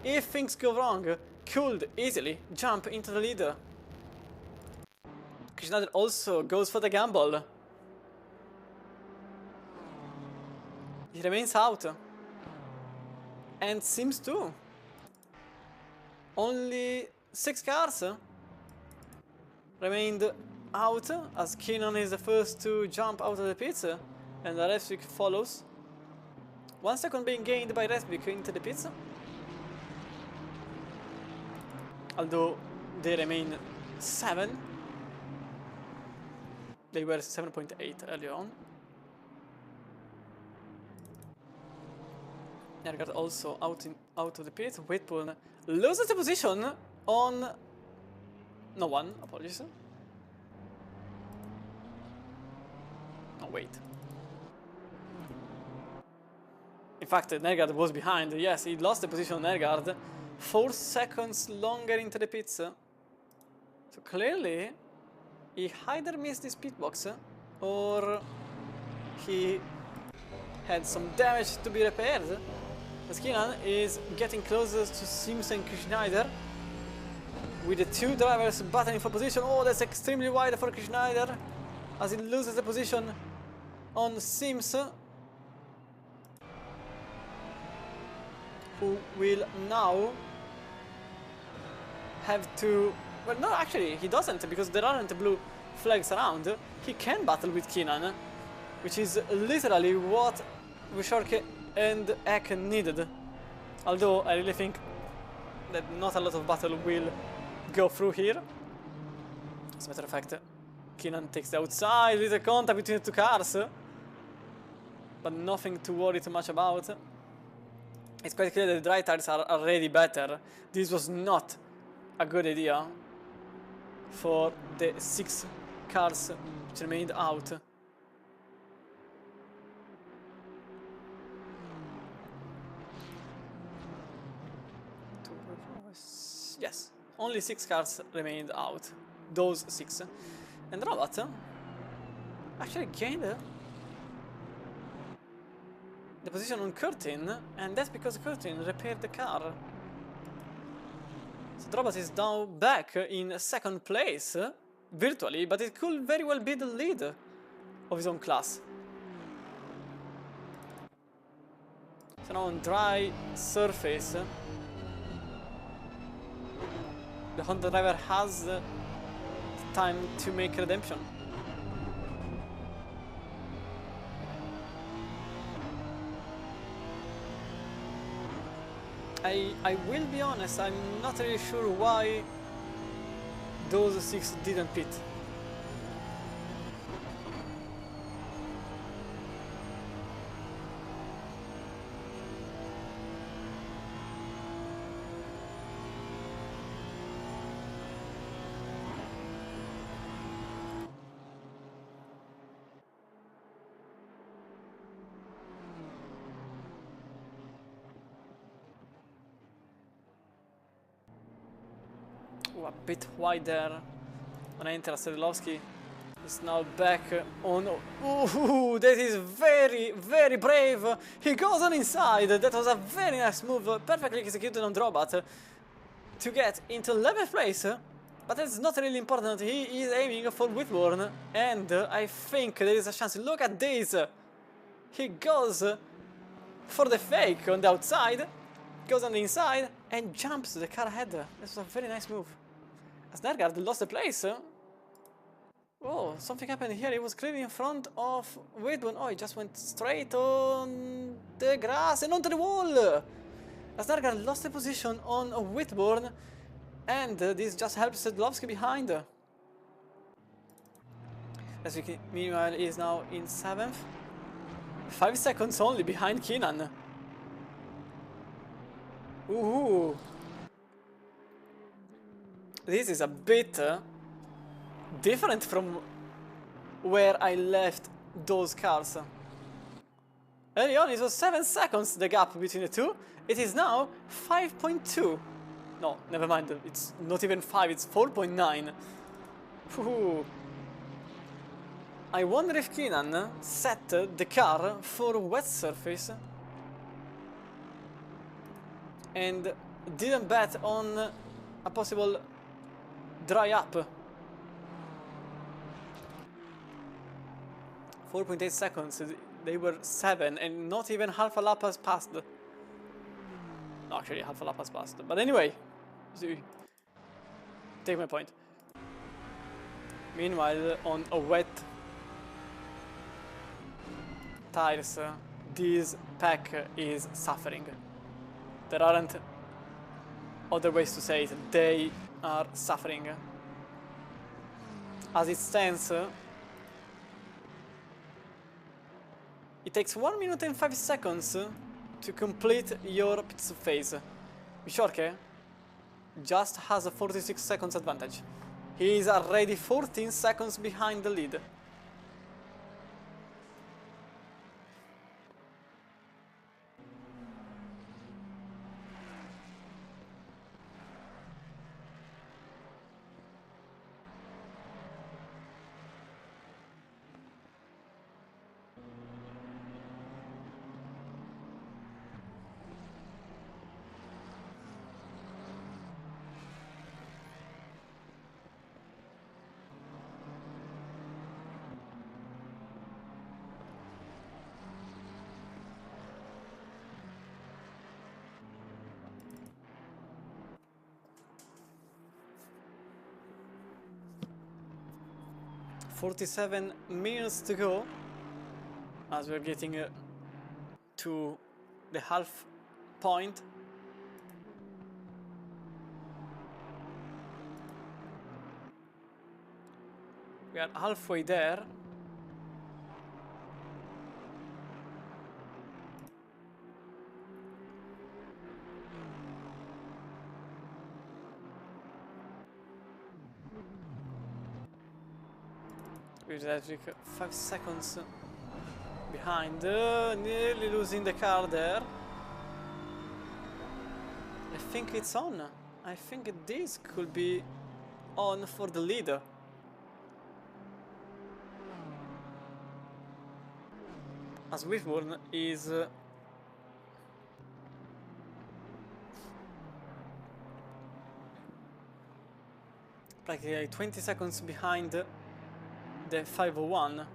Speaker 1: if things go wrong, could easily jump into the leader. Schneider also goes for the gamble. He remains out. And seems to. Only 6 cars remained out, as Keenan is the first to jump out of the pits, and the rFactor follows. 1 second being gained by rFactor into the pits. Although they remain 7. They were 7.8 earlier on. Nergard also out of the pit. Whitburn loses the position on... No one, apologies. Oh, wait. In fact, Nergard was behind. Yes, he lost the position on Nergard. 4 seconds longer into the pits. So clearly, he either missed his pit box or he had some damage to be repaired. As Keenan is getting closer to Sims and Schneider, with the two drivers battling for position. Oh, that's extremely wide for Schneider, as he loses the position on Sims, who will now have to... Well, no, actually, he doesn't, because there aren't blue flags around. He can battle with Keenan, which is literally what Wyshorke and Ek needed. Although I really think that not a lot of battle will go through here. As a matter of fact, Keenan takes the outside, little contact between the two cars, but nothing to worry too much about. It's quite clear that the dry tires are already better. This was not a good idea for the 6 cars which remained out. Yes, only 6 cars remained out. Those 6. And Robot actually gained the position on Curtin, and that's because Curtin repaired the car. So Robot is now back in 2nd place, virtually, but it could very well be the lead of his own class. So now on dry surface, the Honda driver has time to make redemption. I will be honest, I'm not really sure why those 6 didn't pit. A bit wide there when I enter. Sedlowski is now back on. Ooh, that is very, very brave. He goes on inside. That was a very nice move, perfectly executed on Drobat to get into 11th place. But that's not really important. He is aiming for Whitburn, and I think there is a chance. Look at this. He goes for the fake on the outside, goes on the inside, and jumps the car ahead. This was a very nice move. As Nergard lost the place. Oh, something happened here. He was clearly in front of Whitburn. Oh, he just went straight on the grass and onto the wall. As Nergard lost the position on Whitburn, and this just helps Sedlowski behind. As meanwhile is now in 7th. 5 seconds only behind Keenan. Ooh. This is a bit different from where I left those cars. Early on it was 7 seconds the gap between the two. It is now 5.2. No, never mind, it's not even 5, it's 4.9. I wonder if Keenan set the car for wet surface and didn't bet on a possible dry up. 4.8 seconds, they were 7 and not even half a lap has passed. No, actually half a lap has passed, but anyway, take my point. Meanwhile, on a wet tires, this pack is suffering. There aren't other ways to say it, they are suffering. As it stands, it takes 1 minute and 5 seconds to complete your pit stop phase. Wyshorke just has a 46 seconds advantage. He is already 14 seconds behind the lead. 47 minutes to go as we're getting to the half point. We are halfway there. With that, 5 seconds behind, nearly losing the car there. I think it's on. I think this could be on for the leader. As Whitburn is practically 20 seconds behind the 501.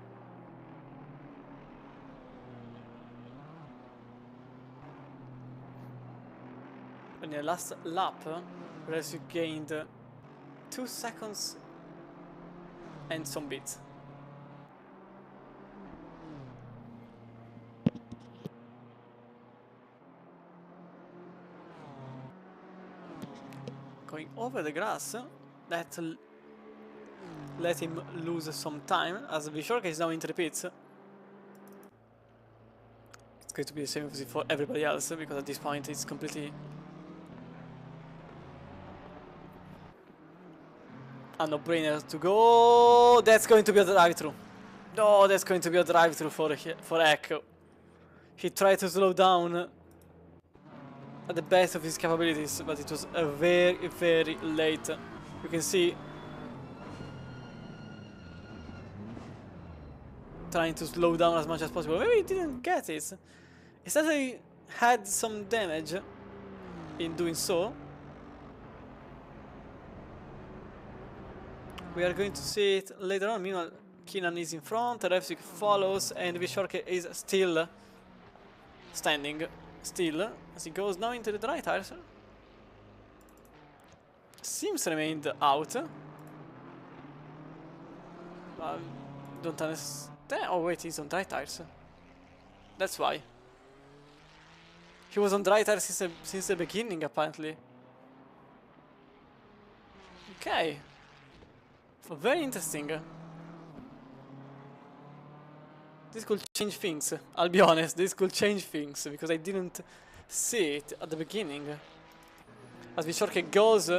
Speaker 1: In the last lap, Rescue gained 2 seconds and some bits. Going over the grass, that let him lose some time, as Vishorka is now into the pits. It's going to be the same for everybody else, because at this point it's completely a no-brainer to go. That's going to be a drive-through. No, that's going to be a drive-through for Echo. He tried to slow down at the best of his capabilities, but it was very, very late. You can see trying to slow down as much as possible. Maybe he didn't get it. He certainly had some damage in doing so. We are going to see it later on. Meanwhile, Keenan is in front, rFactor follows, and Vishorka is still standing. Still, as he goes now into the dry tires. Sims remained out. Don't understand. Oh wait, he's on dry tires. That's why. He was on dry tires since the beginning, apparently. Okay. So very interesting. This could change things, I'll be honest, this could change things, because I didn't see it at the beginning. As Vishorka goes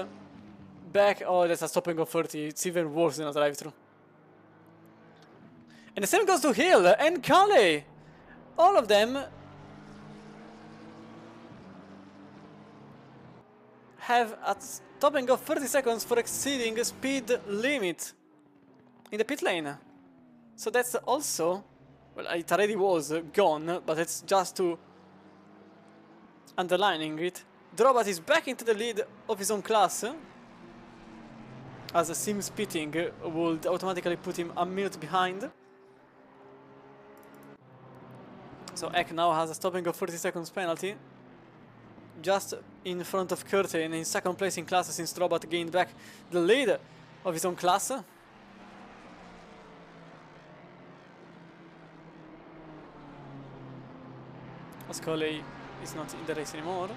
Speaker 1: back, oh, that's a stopping of 30, it's even worse than a drive-through. And the same goes to Hill and Cully! All of them have a stopping of 30 seconds for exceeding speed limit in the pit lane. So that's also... well, it already was gone, but it's just to underlining it. Drobat is back into the lead of his own class, as a Sims pitting would automatically put him a minute behind. So Eck now has a stopping of 30 seconds penalty, just in front of Curtin in second place in class, since Drobat gained back the lead of his own class. Scully is not in the race anymore.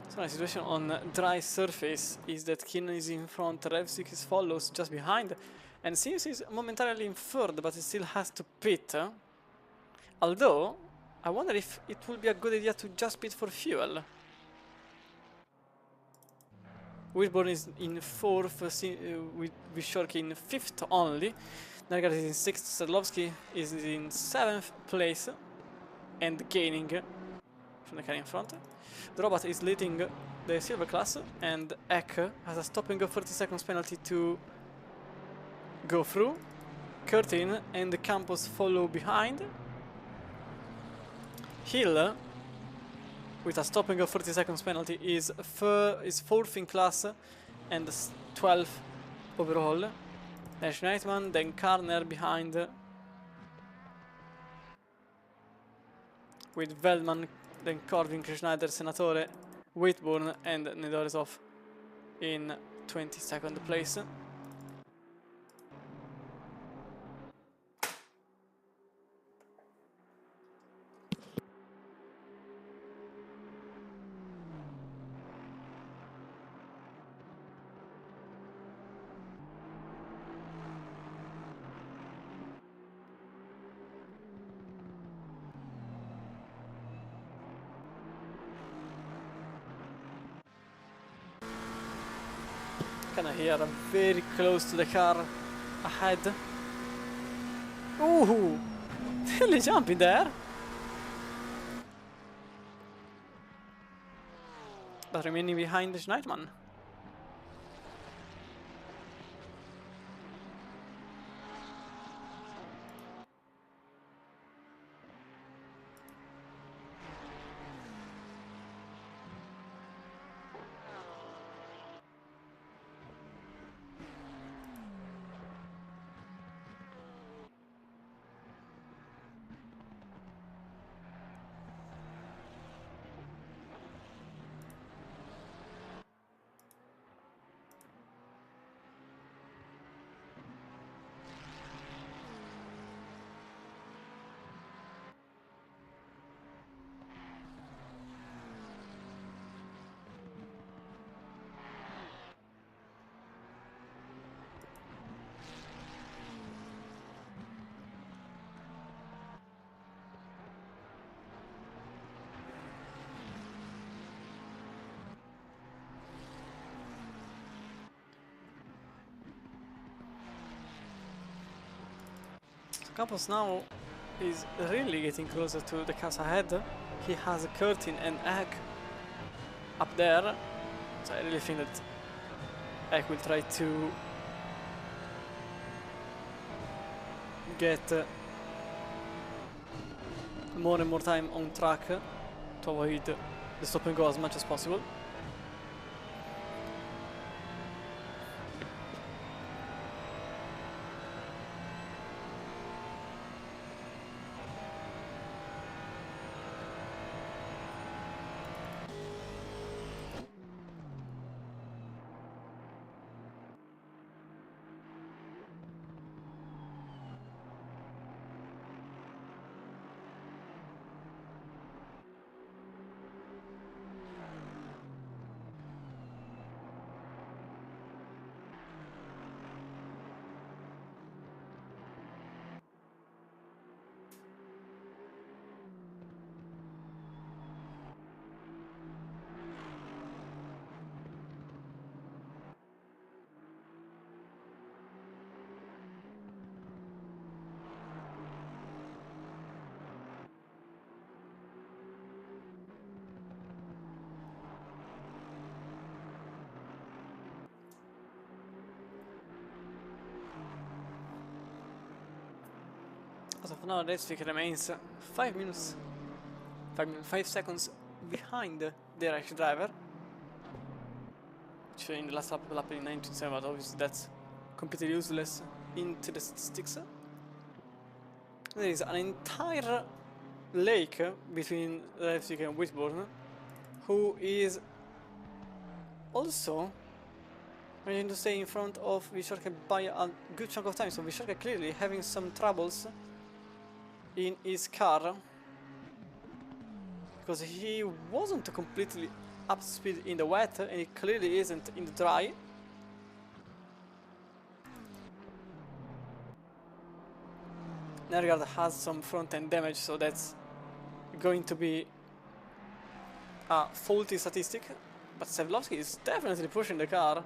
Speaker 1: So the situation on dry surface is that Keenan is in front, rFactor follows just behind, and Sims is momentarily in third, but he still has to pit. Although, I wonder if it would be a good idea to just pit for fuel. Whitburn is in fourth, with Vishorka in fifth only. Nergard is in sixth, Sadlovsky is in seventh place, and gaining from the car in front. Drobat is leading the silver class, and Eck has a stopping of 30 seconds penalty to go through. Curtin and the Campos follow behind. Hill, with a stopping of 40 seconds penalty, is 4th in class and 12th overall. Then Schneidman, then Karner behind, with Veldman, then Corvin, Schneider, Senatore, Whitburn and Nedoresov in 22nd place. Can I hear very close to the car ahead? Ooh! Nearly jumping there! But remaining behind Schneidman. Campos now is really getting closer to the cars ahead. He has a Curtin and Egg up there, so I really think that Egg will try to get more and more time on track to avoid the stop and go as much as possible. As of now, rFactor remains 5 seconds behind the race driver, which in the last lap in 19.7, but obviously that's completely useless into the statistics. There is an entire lake between rFactor and Whitburn, who is also managing to stay in front of Visharka by a good chunk of time. So Visharka clearly having some troubles in his car, because he wasn't completely up to speed in the wet, and he clearly isn't in the dry. Nergard has some front end damage, so that's going to be a faulty statistic, but Sevlovsky is definitely pushing the car.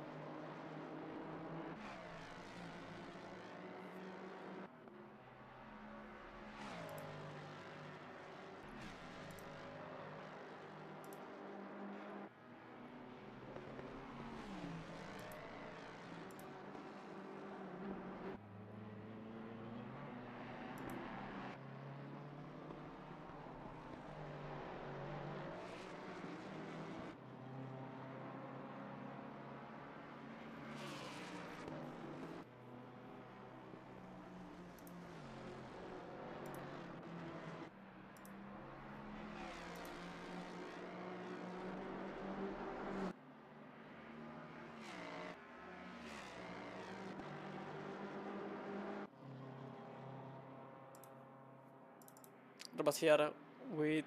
Speaker 1: but here with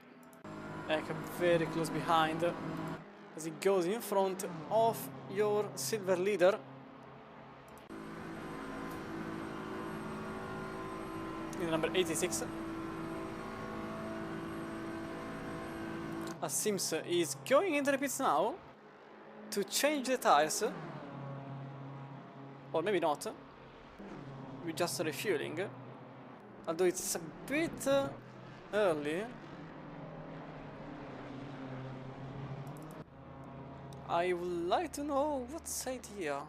Speaker 1: like very close behind as he goes in front of your silver leader. In number 86. As Sims is going into the pits now to change the tires, or maybe not, with just refueling, although it's a bit early. I would like to know what's the idea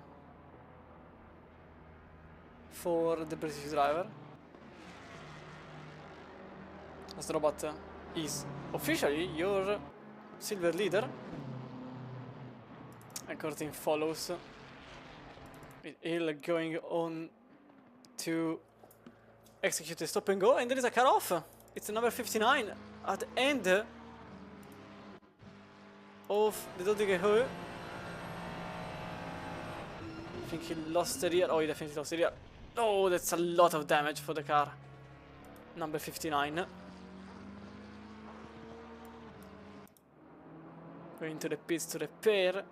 Speaker 1: for the British driver, as the robot is officially your silver leader, and Curtin follows with Hill going on to execute the stop and go, and there is a car off. It's the number 59 at the end of the Dodge. I think he lost the rear. Oh, he definitely lost the rear. Oh, that's a lot of damage for the car. Number 59. Going to the pits to repair. You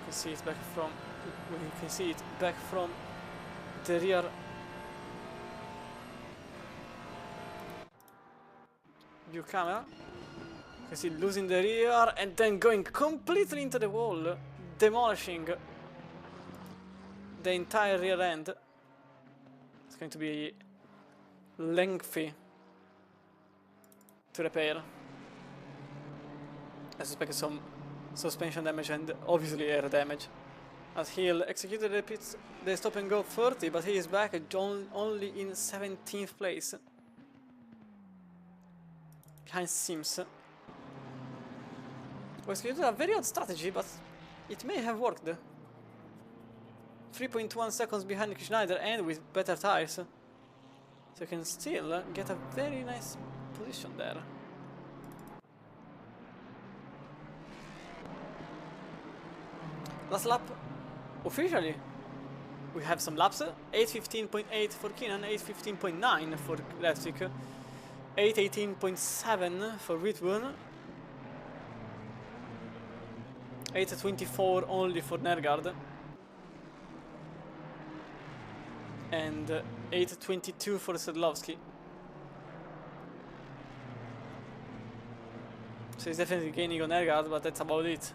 Speaker 1: can see it back from. You can see it back from the rear. View camera. You can see losing the rear and then going completely into the wall, demolishing the entire rear end. It's going to be lengthy to repair. I suspect some suspension damage and obviously air damage. As he'll executed the stop and go 30, but he is back at only in 17th place. Behind Sims. We executed a very odd strategy, but it may have worked. 3.1 seconds behind Schneider and with better tires. So you can still get a very nice position there. Last lap, officially, we have some laps. 8:15.8 for Keenan, 8:15.9 for Leipzig, 8:18.7 for Whitburn, 8:24 only for Nergard, and 8:22 for Sedlowski. So he's definitely gaining on Nergard, but that's about it.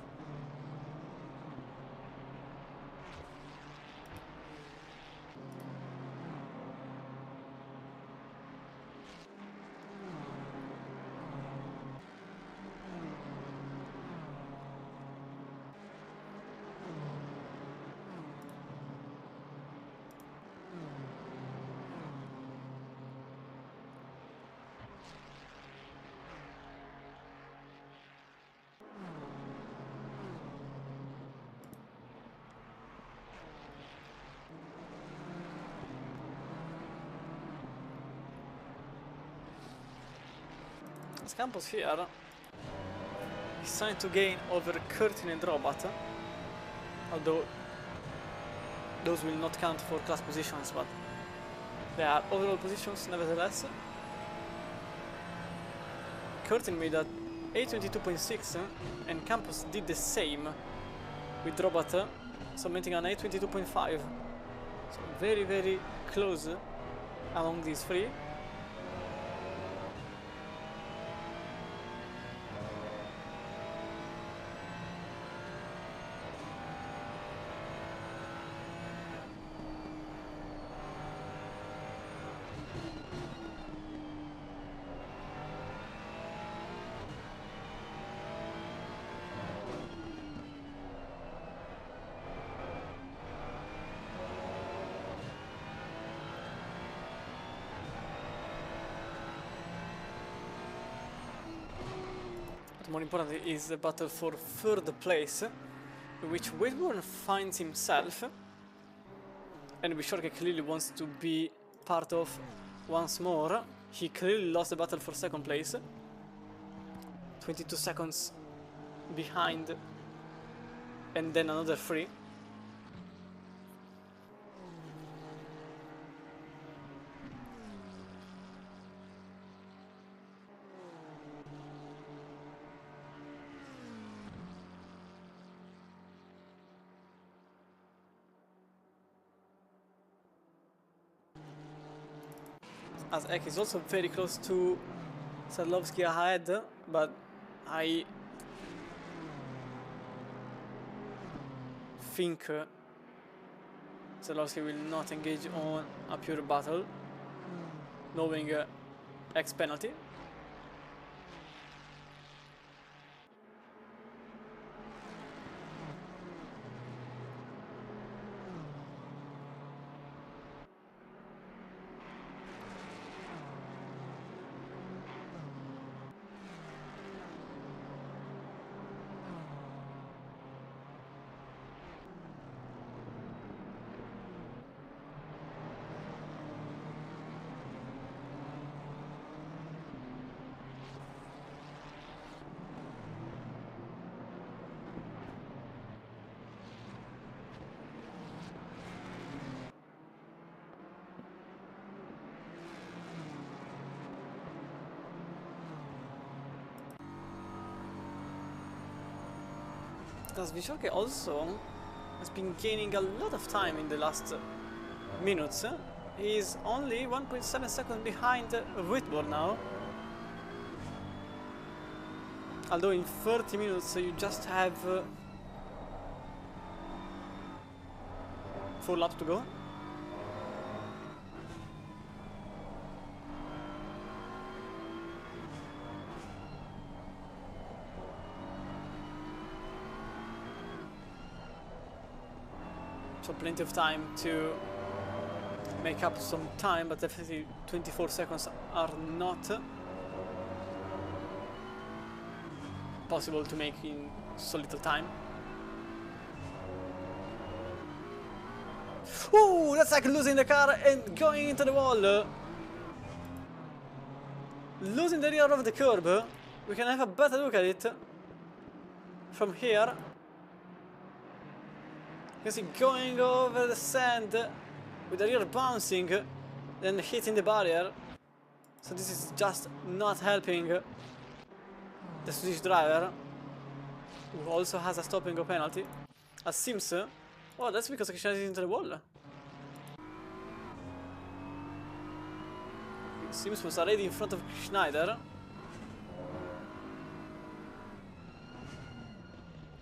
Speaker 1: Campos here is trying to gain over Curtin and Robot, although those will not count for class positions, but they are overall positions nevertheless. Curtin made a 8:22.6 and Campos did the same with Robot, submitting an 8:22.5. So very, very close among these three. More important is the battle for third place, in which Whitburn finds himself, and Bishorke clearly wants to be part of once more. He clearly lost the battle for second place, 22 seconds behind, and then another 3. as Ek is also very close to Sadlovsky ahead, but I think Sadlovsky will not engage on a pure battle, knowing X penalty. As Vishoke also has been gaining a lot of time in the last minutes. He is only 1.7 seconds behind Whitmore now. Although in 30 minutes you just have 4 laps to go. So plenty of time to make up some time, but definitely 24 seconds are not possible to make in so little time. Ooh, that's like losing the car and going into the wall. Losing the rear of the curb. We can have a better look at it from here. You can see going over the sand with the rear bouncing, then hitting the barrier. So this is just not helping the Swedish driver, who also has a stop and go penalty. As Sims, well, that's because he crashed into the wall. Sims was already in front of Schneider.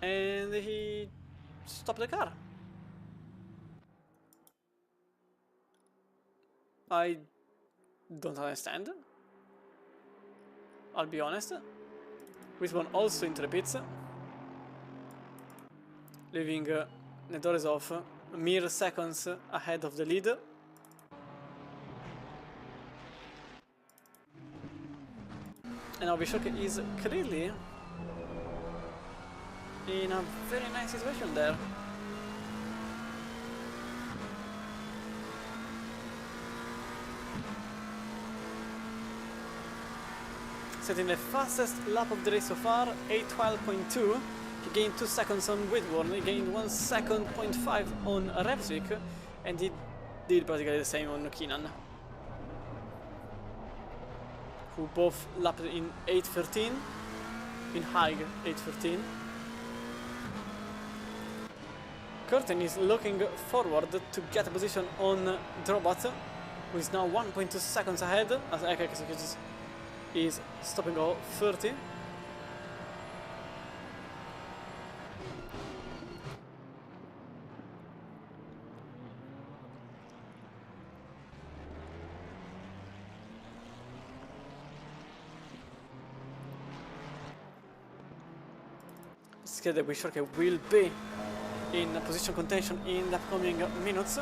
Speaker 1: And he stopped the car. I don't understand. I'll be honest. Whitman also into the pits, leaving Nedoresov mere seconds ahead of the lead. And now Vishoke is clearly in a very nice situation there. Setting the fastest lap of the race so far, 8:12.2. He gained 2 seconds on Whitworth, he gained 1 second, 0.5 on Revsvik, and he did practically the same on Keenan, who both lapped in 8:13, in high 8:13. Curtin is looking forward to get a position on Drobat, who is now 1.2 seconds ahead, as Ekek is stopping go 30. Scared that Vishoke will be in position contention in the upcoming minutes.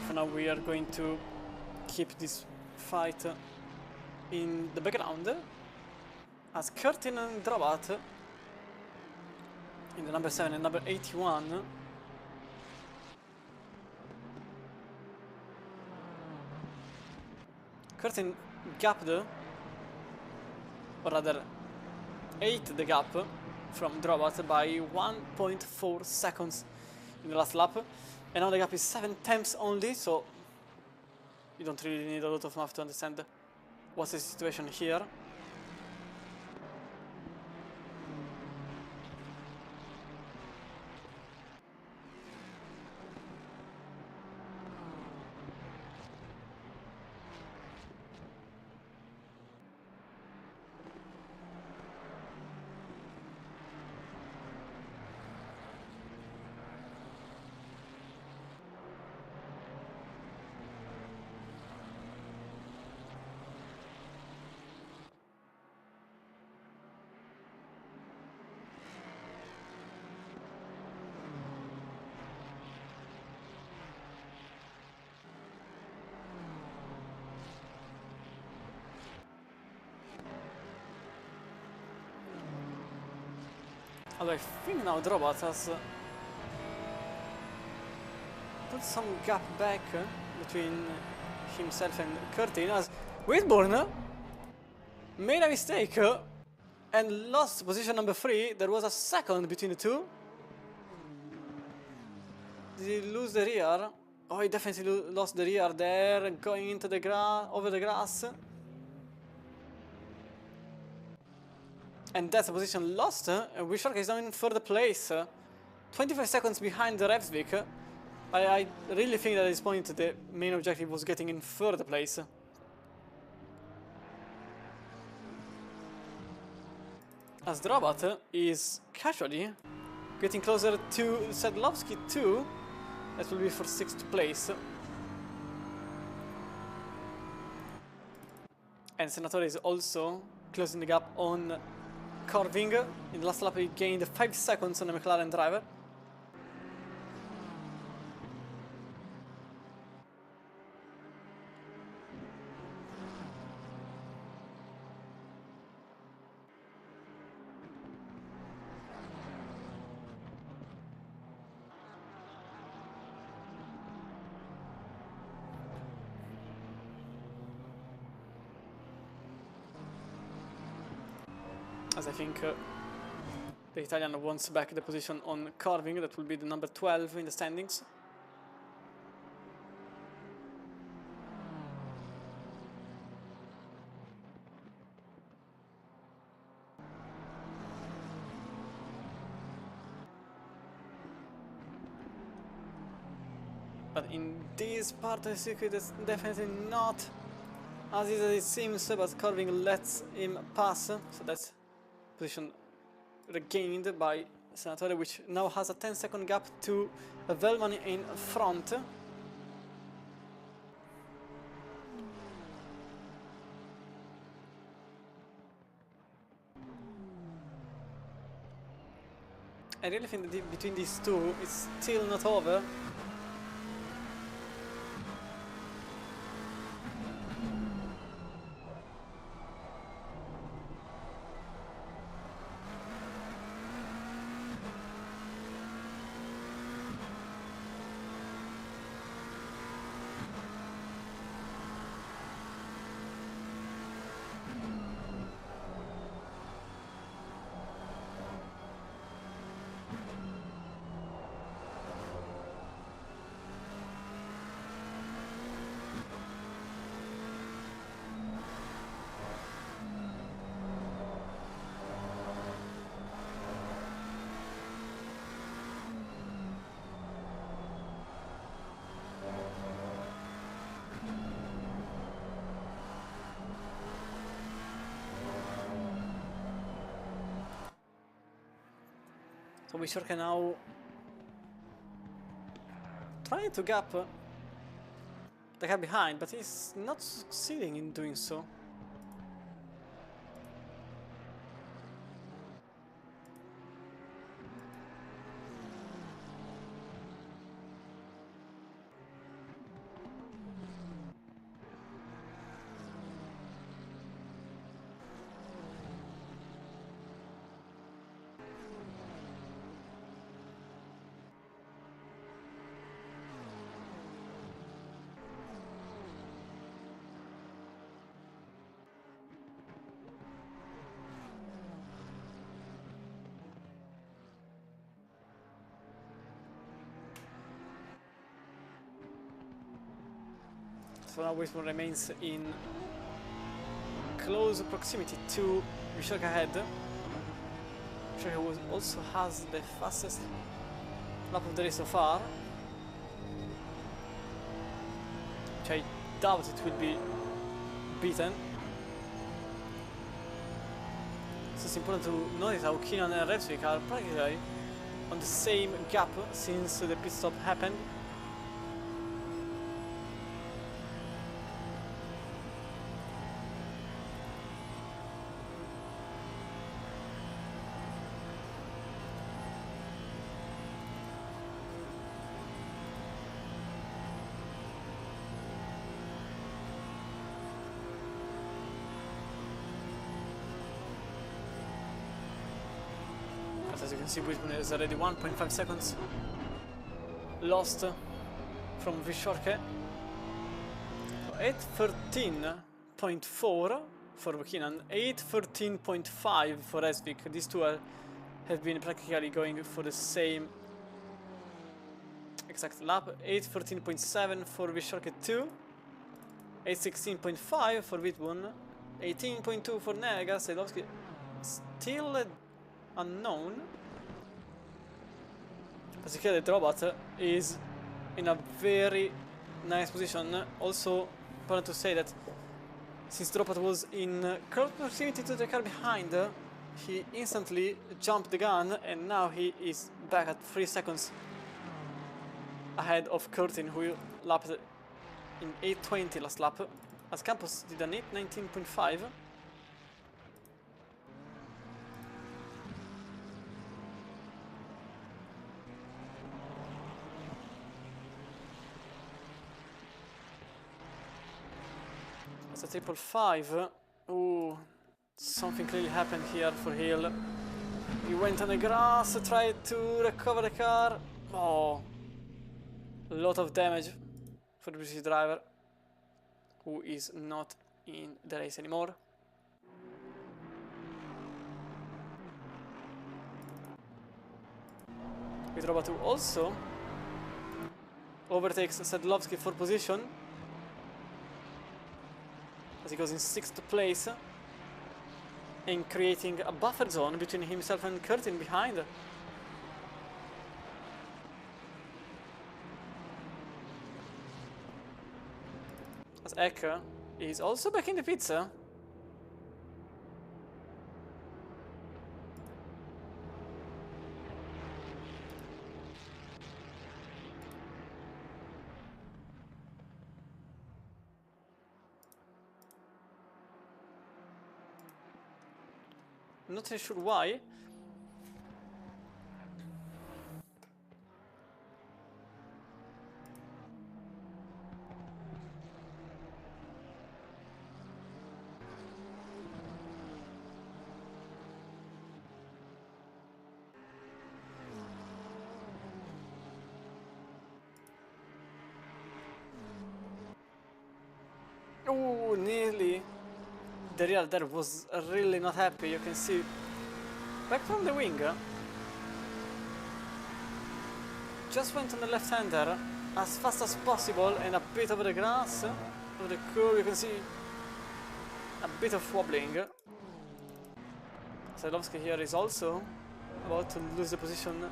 Speaker 1: For now we are going to keep this fight in the background, as Curtin and Drobat in the number 7 and number 81. Curtin gapped, or rather ate the gap from Drobat by 1.4 seconds in the last lap, and now the gap is 7 tenths only, so you don't really need a lot of math to understand what's the situation here. Although I think now Drobat has put some gap back between himself and Curtin, as Whitburn made a mistake and lost position number 3. There was a second between the two. Did he lose the rear? Oh, he definitely lost the rear there, going into the over the grass. And that's a position lost, and Wishark is now in third place. 25 seconds behind the Revsvik. I really think that at this point the main objective was getting in third place. As Drobat is casually getting closer to Sedlovsky too. That will be for 6th place. And Senatore is also closing the gap on Corving. In the last lap he gained 5 seconds on the McLaren driver. As I think the Italian wants back the position on Corving. That will be the number 12 in the standings. But in this part of the circuit, it's definitely not as easy as it seems, but Corving lets him pass, so that's position regained by Senatore, which now has a 10-second gap to Velman in front. I really think that between these two, it's still not over. So we sure can now trying to gap the guy behind, but he's not succeeding in doing so. So now Whitburn remains in close proximity to Vishoka ahead. Vishoka also has the fastest lap of the race so far, which I doubt it will be beaten. So it's important to notice how Keenan and rFactor are practically on the same gap since the pit stop happened. As you can see, Whitburn is already 1.5 seconds lost from Vishoka. So 8:13.4 for Keenan, 8:13.5 for rFactor. These two have been practically going for the same exact lap. 8:14.7 for Vishoka 2, 8:16.5 for Whitburn, 18.2 for Nega. Sadlovsky still unknown. Particularly the robot is in a very nice position. Also important to say that since the robot was in close proximity to the car behind, he instantly jumped the gun and now he is back at 3 seconds ahead of Curtin, who lapped in 8:20 last lap, as Campos did an 8:19.5. It's a 555. Ooh, something clearly happened here for Hill. He went on the grass, tried to recover the car. Oh, a lot of damage for the British driver, who is not in the race anymore. With Robot, who also overtakes Sadlovsky for position, as he goes in 6th place and creating a buffer zone between himself and Curtin behind. As Ecker is also back in the pits. Not really sure why. Oh, nearly. The rear there was really not happy. You can see back from the wing. Just went on the left-hander as fast as possible and a bit over the grass. Over the curve, you can see a bit of wobbling. Sadlovsky here is also about to lose the position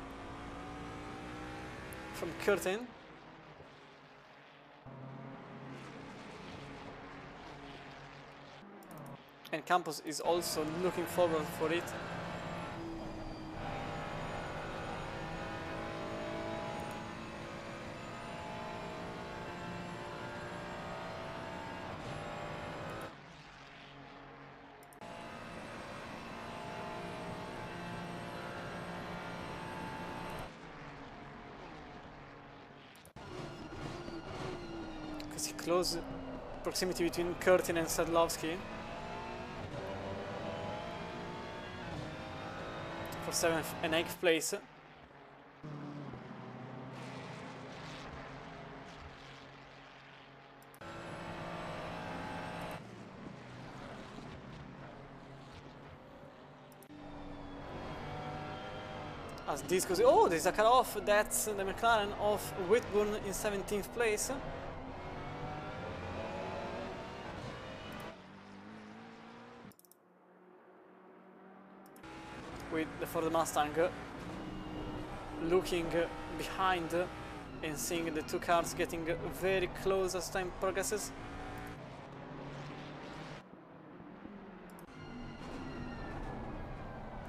Speaker 1: from Curtin. And Campos is also looking forward for it. Because he close proximity between Curtin and Sadlovsky. For 7th and 8th place. As this goes, oh, there's a cut off. That's the McLaren of Whitburn in 17th place. with the Ford Mustang, looking behind and seeing the two cars getting very close as time progresses.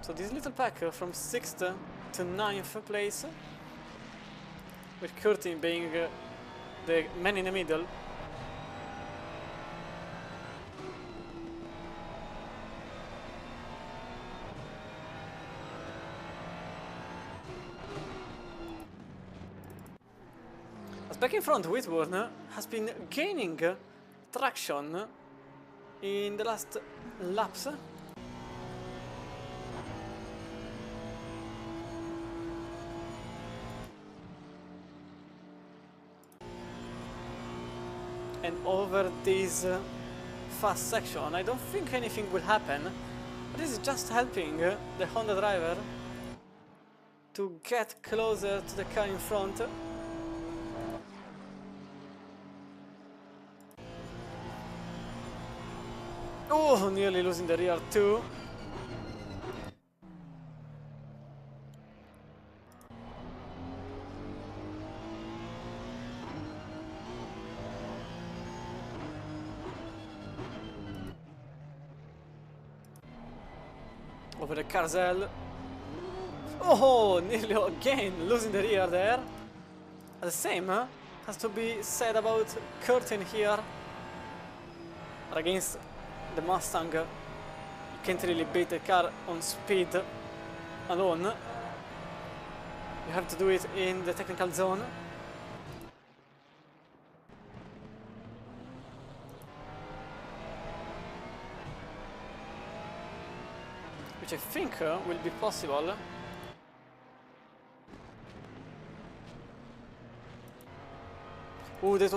Speaker 1: So this little pack from 6th to 9th place, with Curtin being the man in the middle. As back in front, Whitburn has been gaining traction in the last laps. And over this fast section, I don't think anything will happen. But this is just helping the Honda driver to get closer to the car in front. Oh, nearly losing the rear too. Over the Carzel. Oh, nearly again losing the rear there. The same has to be said about Curtin here. But against the Mustang, you can't really beat the car on speed alone. You have to do it in the technical zone. Which I think will be possible. Oh, that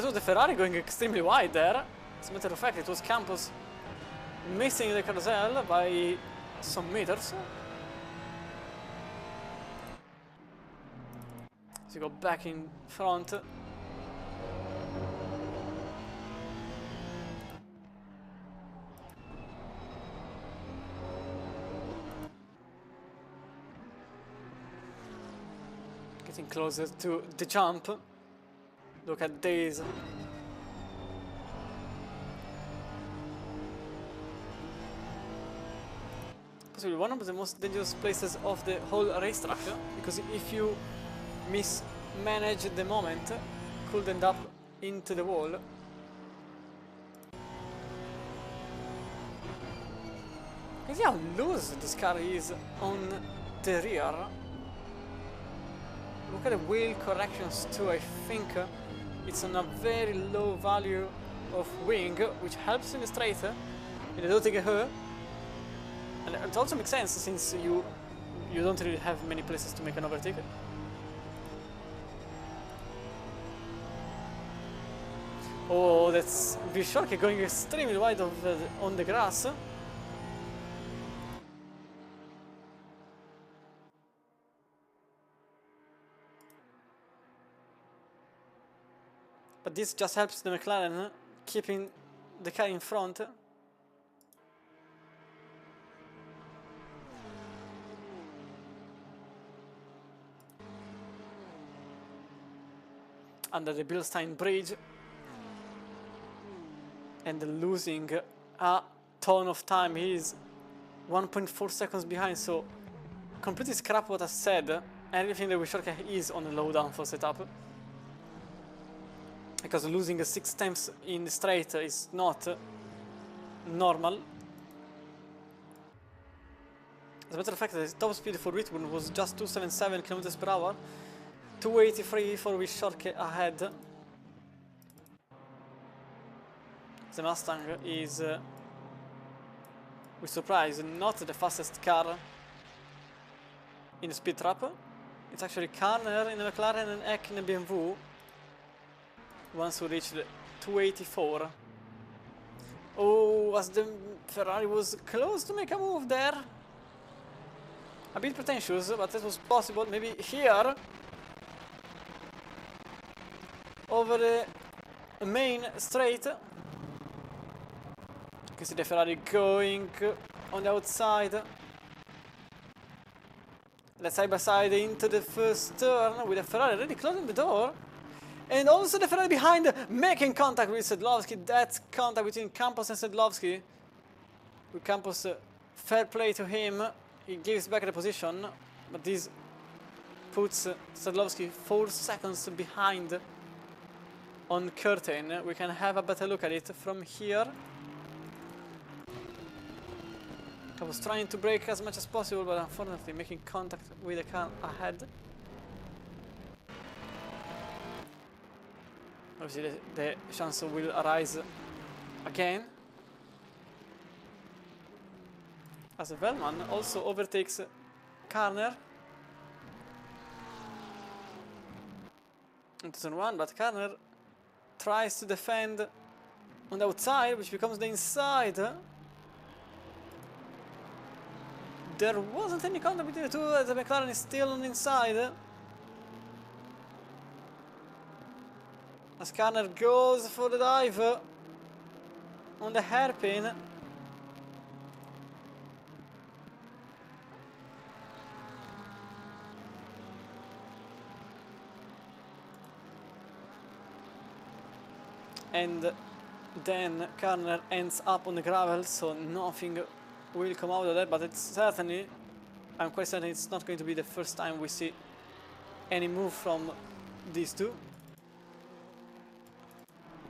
Speaker 1: was the Ferrari going extremely wide there. As a matter of fact, it was Campos missing the Carzel by some meters. So you go back in front. Getting closer to the jump. Look at these. Possibly one of the most dangerous places of the whole racetrack, because if you mismanage the moment, could end up into the wall. You see how loose this car is on the rear. Look at the wheel corrections too. I think it's on a very low value of wing, which helps in the straight, in the Dottige. And it also makes sense since you don't really have many places to make an overtake. Oh, that's Vishorke going extremely wide on the grass. But this just helps the McLaren keeping the car in front. Under the Bilstein Bridge. And losing a ton of time. He is 1.4 seconds behind, so completely scrap what I said. Everything that Vishorke is on a low downforce setup. Because losing 6 times in the straight is not normal. As a matter of fact, the top speed for Whitburn was just 277 km per hour. 283 for Vishorke ahead. The Mustang is, with surprise, not the fastest car in the speed trap. It's actually Karner in the McLaren and Eck in the BMW. Once we reached 284. Oh, as the Ferrari was close to make a move there. A bit pretentious, but that was possible. Maybe here. Over the main straight. You can see the Ferrari going on the outside. Let's side by side into the first turn with the Ferrari already closing the door. And also the Ferrari behind making contact with Sedlowski. That's contact between Campos and Sedlowski. With Campos, fair play to him. He gives back the position. But this puts Sedlowski 4 seconds behind on curtain. We can have a better look at it from here. I was trying to brake as much as possible, but unfortunately making contact with the car ahead. Obviously the chance will arise again. As Velman also overtakes Karner. In turn 1, but Karner tries to defend on the outside, which becomes the inside. There wasn't any contact between the two, as the McLaren is still on the inside. As Karner goes for the dive on the hairpin. And then Karner ends up on the gravel, so nothing will come out of that, but it's certainly, I'm quite certain it's not going to be the first time we see any move from these two.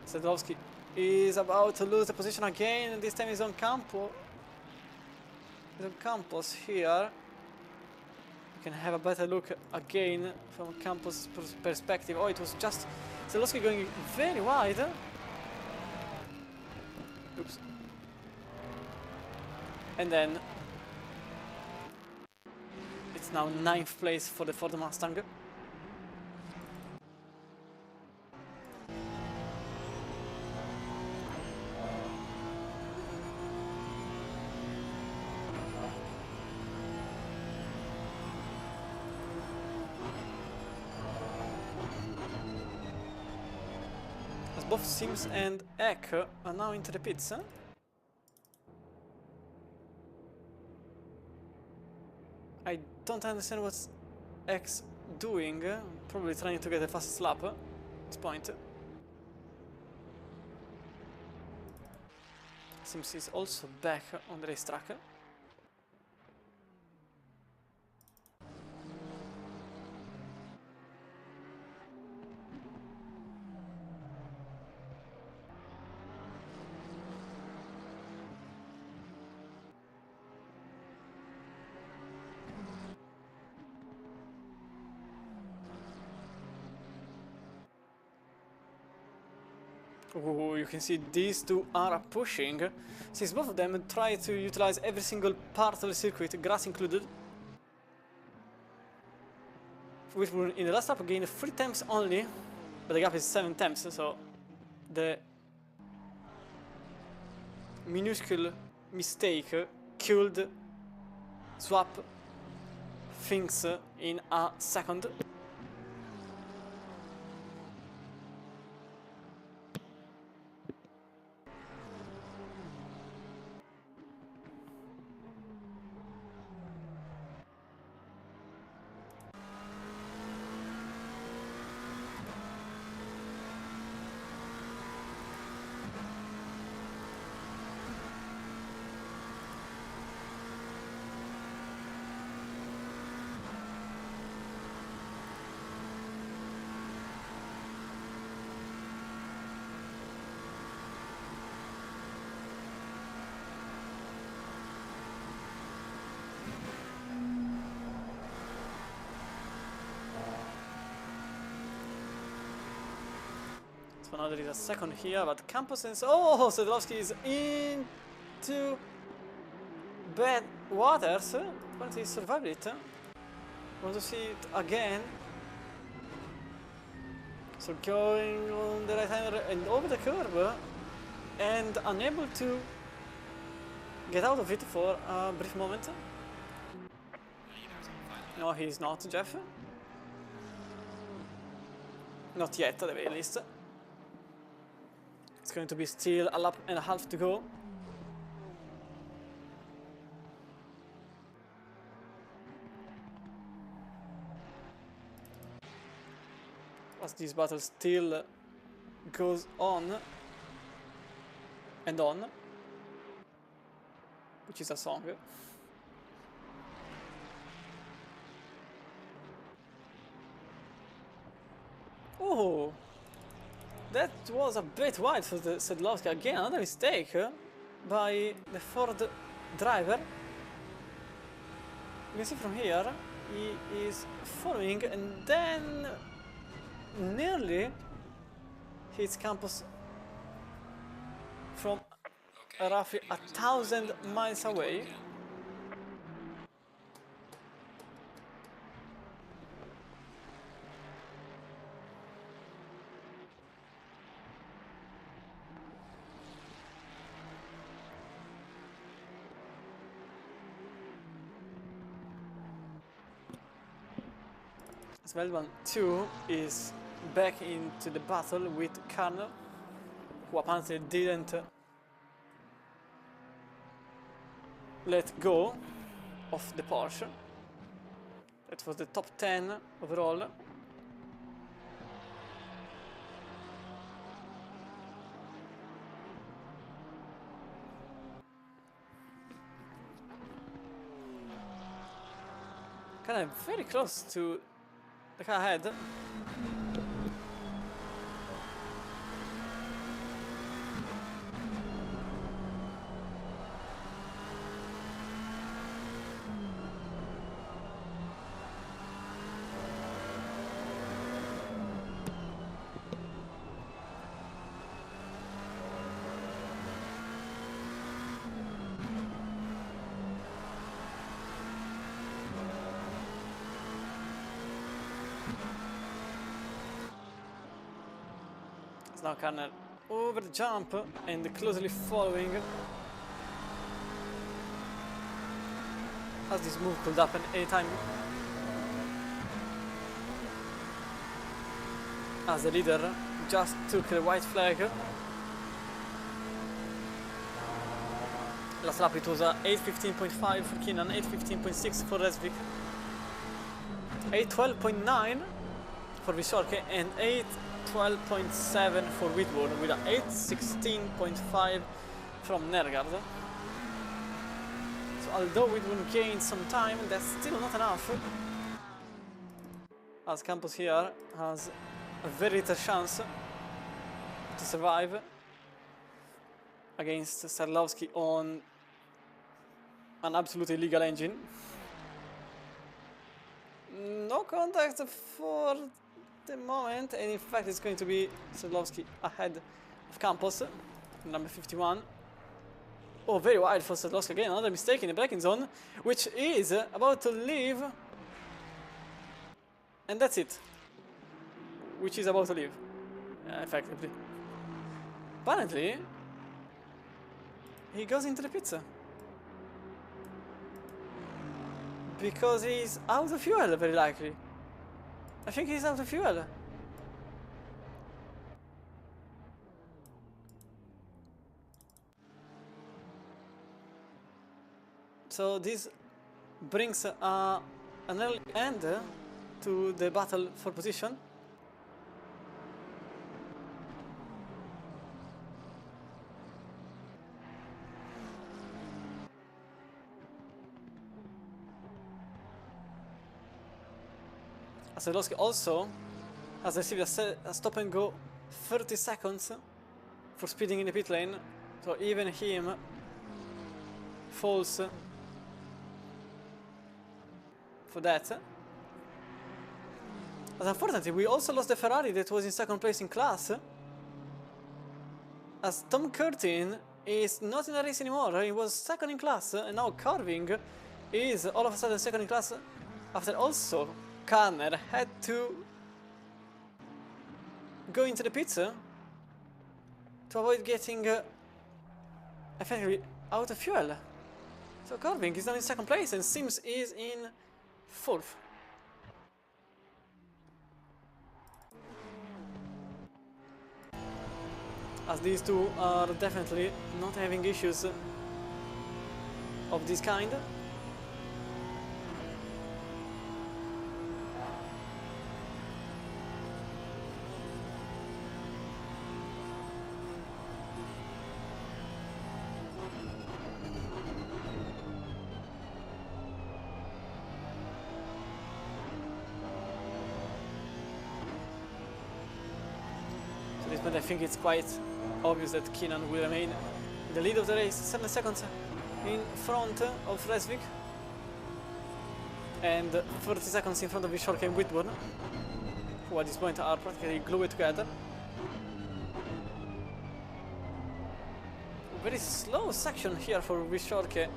Speaker 1: Sedlowski is about to lose the position again, and this time he's on Campos. He's on Campos here. You can have a better look again from Campos' perspective. Oh, it was just Sedlowski going very wide. Oops. And then it's now 9th place for the Ford Mustang. As both Sims and Eck are now into the pits. I don't understand what's X doing. Probably trying to get a fast lap at this point. Sims is also back on the racetrack. Ooh, you can see these two are pushing, since both of them try to utilize every single part of the circuit, grass included. Which will in the last lap gain 3 temps only, but the gap is 7 temps, so the minuscule mistake killed swap things in a second. So now there is a second here, but Campos and oh, Sedlowski is into bad waters. But he survived it. Want to see it again. So going on the right hand and over the curve and unable to get out of it for a brief moment. No, he's not, Jeff. Not yet, at the very least. It's going to be still a lap and a half to go. as this battle still goes on and on, which is a song. Oh, that was a bit wide for the Sedlowski. Again, another mistake by the Ford driver. You can see from here, he is following and then nearly hits Campos from roughly 1,000 miles away. Svelman 2 is back into the battle with Karner, who apparently didn't let go of the Porsche. That was the top 10 overall. Kind of very close to the car ahead. Now Karner over the jump and closely following as this move could happen anytime, as the leader just took the white flag. Last lap it was 8:15.5 for Keenan, 8:15.6 for Resvik, 8:12.9 for Visorke and 8:12.7 for Whitburn, with a 8:16.5 from Nergard. So although Whitburn gained some time, that's still not enough, as Campos here has a very little chance to survive against Sedlowski on an absolutely legal engine. No contact for the moment, and in fact it's going to be Sedlowski ahead of Campos, number 51. Oh, very wide for Sedlowski again, another mistake in the braking zone, which is about to leave, and that's it. Which is about to leave, effectively. Apparently, he goes into the pits because he's out of fuel, very likely. I think he's out of fuel. So this brings an early end to the battle for position. Sedlowski also has received a stop and go 30 seconds for speeding in the pit lane, so even him falls for that. But unfortunately we also lost the Ferrari that was in second place in class, as Tom Curtin is not in the race anymore. He was second in class, and now Carving is all of a sudden second in class, after also Karner had to go into the pits to avoid getting effectively out of fuel. So Carving is now in second place and Sims is in fourth. As these two are definitely not having issues of this kind. point I think it's quite obvious that Keenan will remain in the lead of the race, 7 seconds in front of Resvik and 30 seconds in front of Vishorke and Whitburn, who at this point are practically glued together. Very slow section here for Vishorke.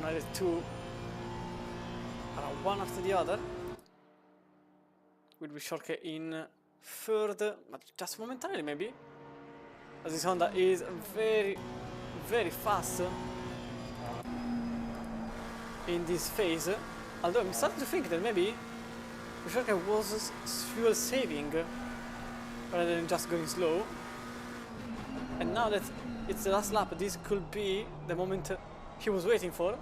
Speaker 1: The two are one after the other, with Vishorke in third, but just momentarily maybe, as this Honda is very, very fast in this phase. Although I'm starting to think that maybe Vishorke was fuel saving rather than just going slow, and now that it's the last lap, this could be the moment he was waiting for.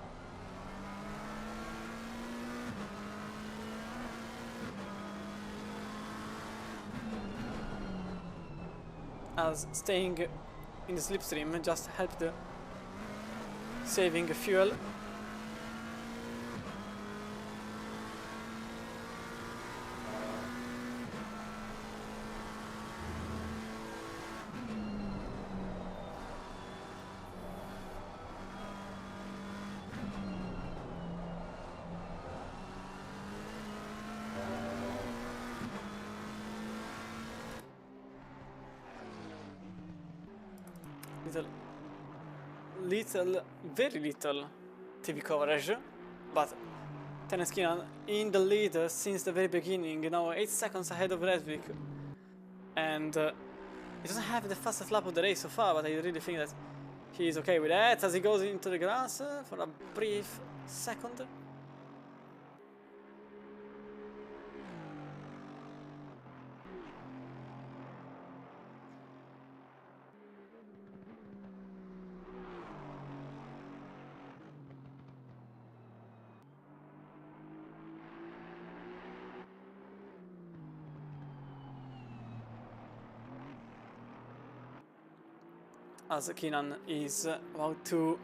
Speaker 1: As staying in the slipstream just helped saving fuel. Very little TV coverage, but Terence Keenan in the lead since the very beginning, now 8 seconds ahead of Resvik, and he doesn't have the fastest lap of the race so far, but I really think that he is okay with that as he goes into the grass for a brief second. As Keenan is about to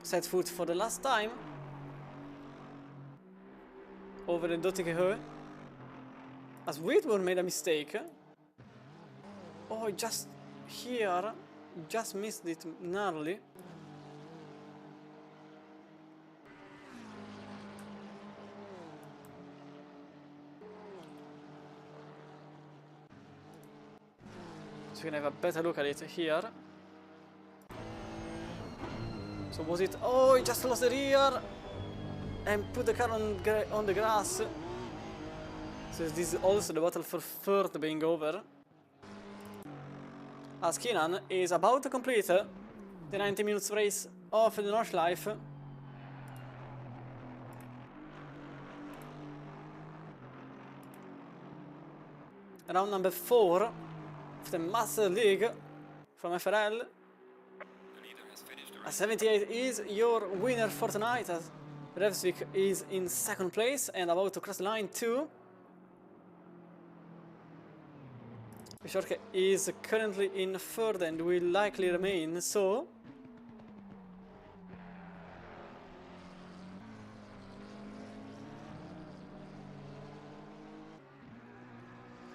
Speaker 1: set foot for the last time over the Dottinger, as Whitburn made a mistake. Oh, just here, just missed it narrowly. So we can have a better look at it here. So was it? Oh, he just lost the rear and put the car on the grass. So this is also the battle for third being over, as Keenan is about to complete the 90 minutes race of the Nordschleife. Round number 4 of the Master League from FRL. A 78 is your winner for tonight, as Resvik is in second place and about to cross the line too. Bishorke is currently in third and will likely remain so.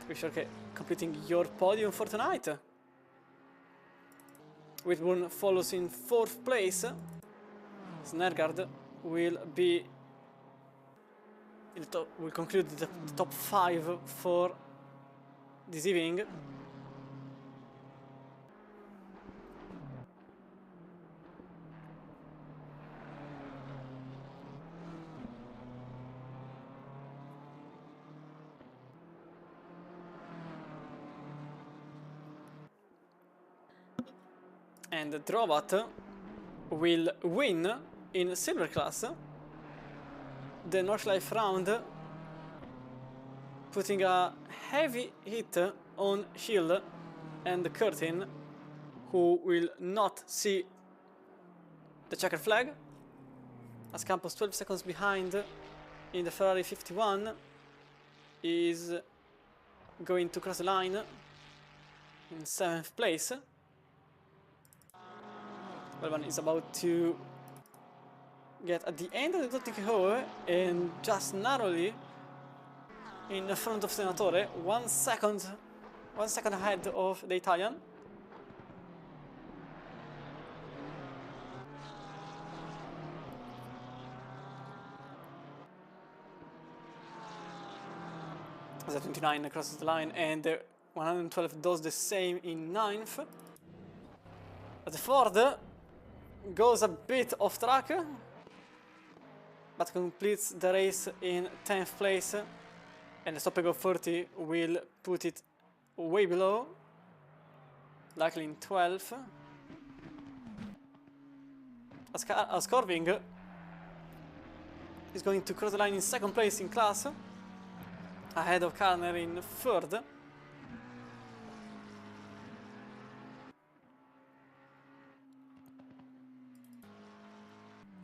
Speaker 1: Bishorke completing your podium for tonight. Whitburn follows in 4th place. Snergard will be in the top, will conclude the top 5 for this evening. And the Drobot will win in silver class the Nordschleife round, putting a heavy hit on Hill and Curtin, who will not see the checker flag, as Campos 12 seconds behind in the Ferrari 51 is going to cross the line in 7th place. Belvan is about to get at the end of the Dottichehove and just narrowly in front of Senatore, 1 second ahead of the Italian. The 29 crosses the line and the 112 does the same in 9th. But the Ford goes a bit off track, but completes the race in 10th place, and the stopping of 30 will put it way below, likely in 12th. As Corving is going to cross the line in 2nd place in class, ahead of Karner in 3rd.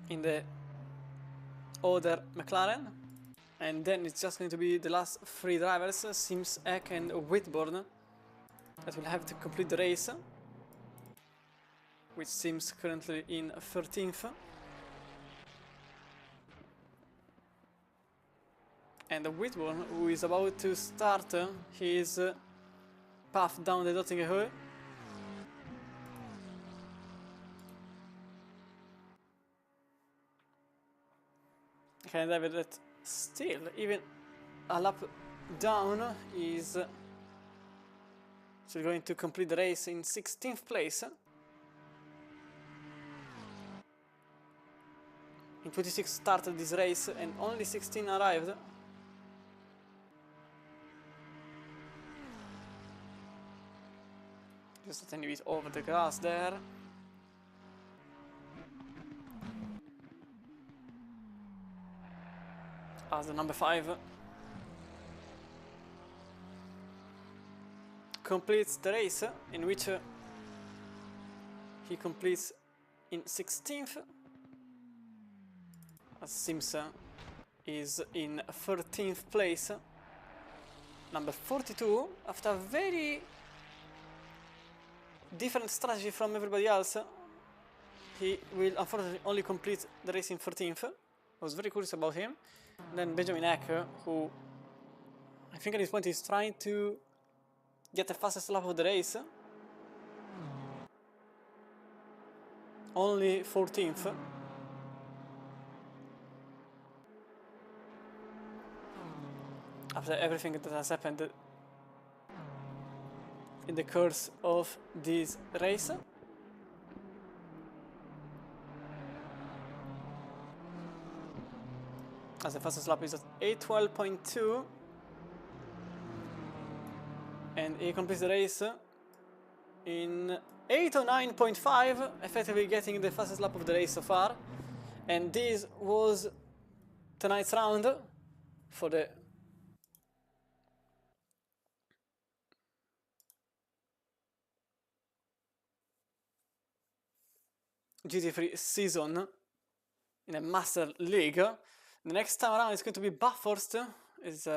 Speaker 1: In the other McLaren, and then it's just going to be the last 3 drivers, Sims, Eck and Whitburn, that will have to complete the race, which Sims currently in 13th. And Whitburn, who is about to start his path down the Dottinger. Can David that still, even a lap down, is still going to complete the race in 16th place. In 26 started this race and only 16 arrived. Just a tiny bit over the grass there. As the number 5 completes the race, in which he completes in 16th, as Sims is in 13th place. Number 42, after a very different strategy from everybody else, he will unfortunately only complete the race in 13th. I was very curious about him. Then Benjamin Eck, who I think at this point is trying to get the fastest lap of the race. Only 14th. After everything that has happened in the course of this race. As the fastest lap is at 8:12.2, and he completes the race in 8:09.5, effectively getting the fastest lap of the race so far. And this was tonight's round for the GT3 season in a Master League. The next time around is going to be Bathurst, is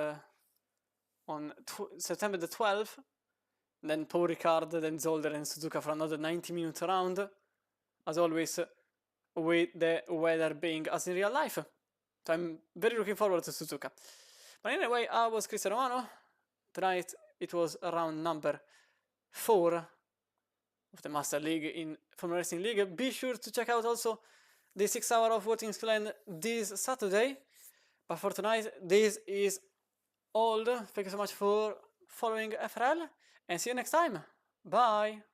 Speaker 1: on September the 12th, then Paul Ricard, then Zolder and Suzuka for another 90-minute round. As always, with the weather being as in real life. So I'm very looking forward to Suzuka. But anyway, I was Cristiano Romano. Tonight it was round number 4 of the Master League in Formula Racing League. Be sure to check out also the 6 hour of voting skill this Saturday. But for tonight, this is all. Thank you so much for following FRL and see you next time. Bye!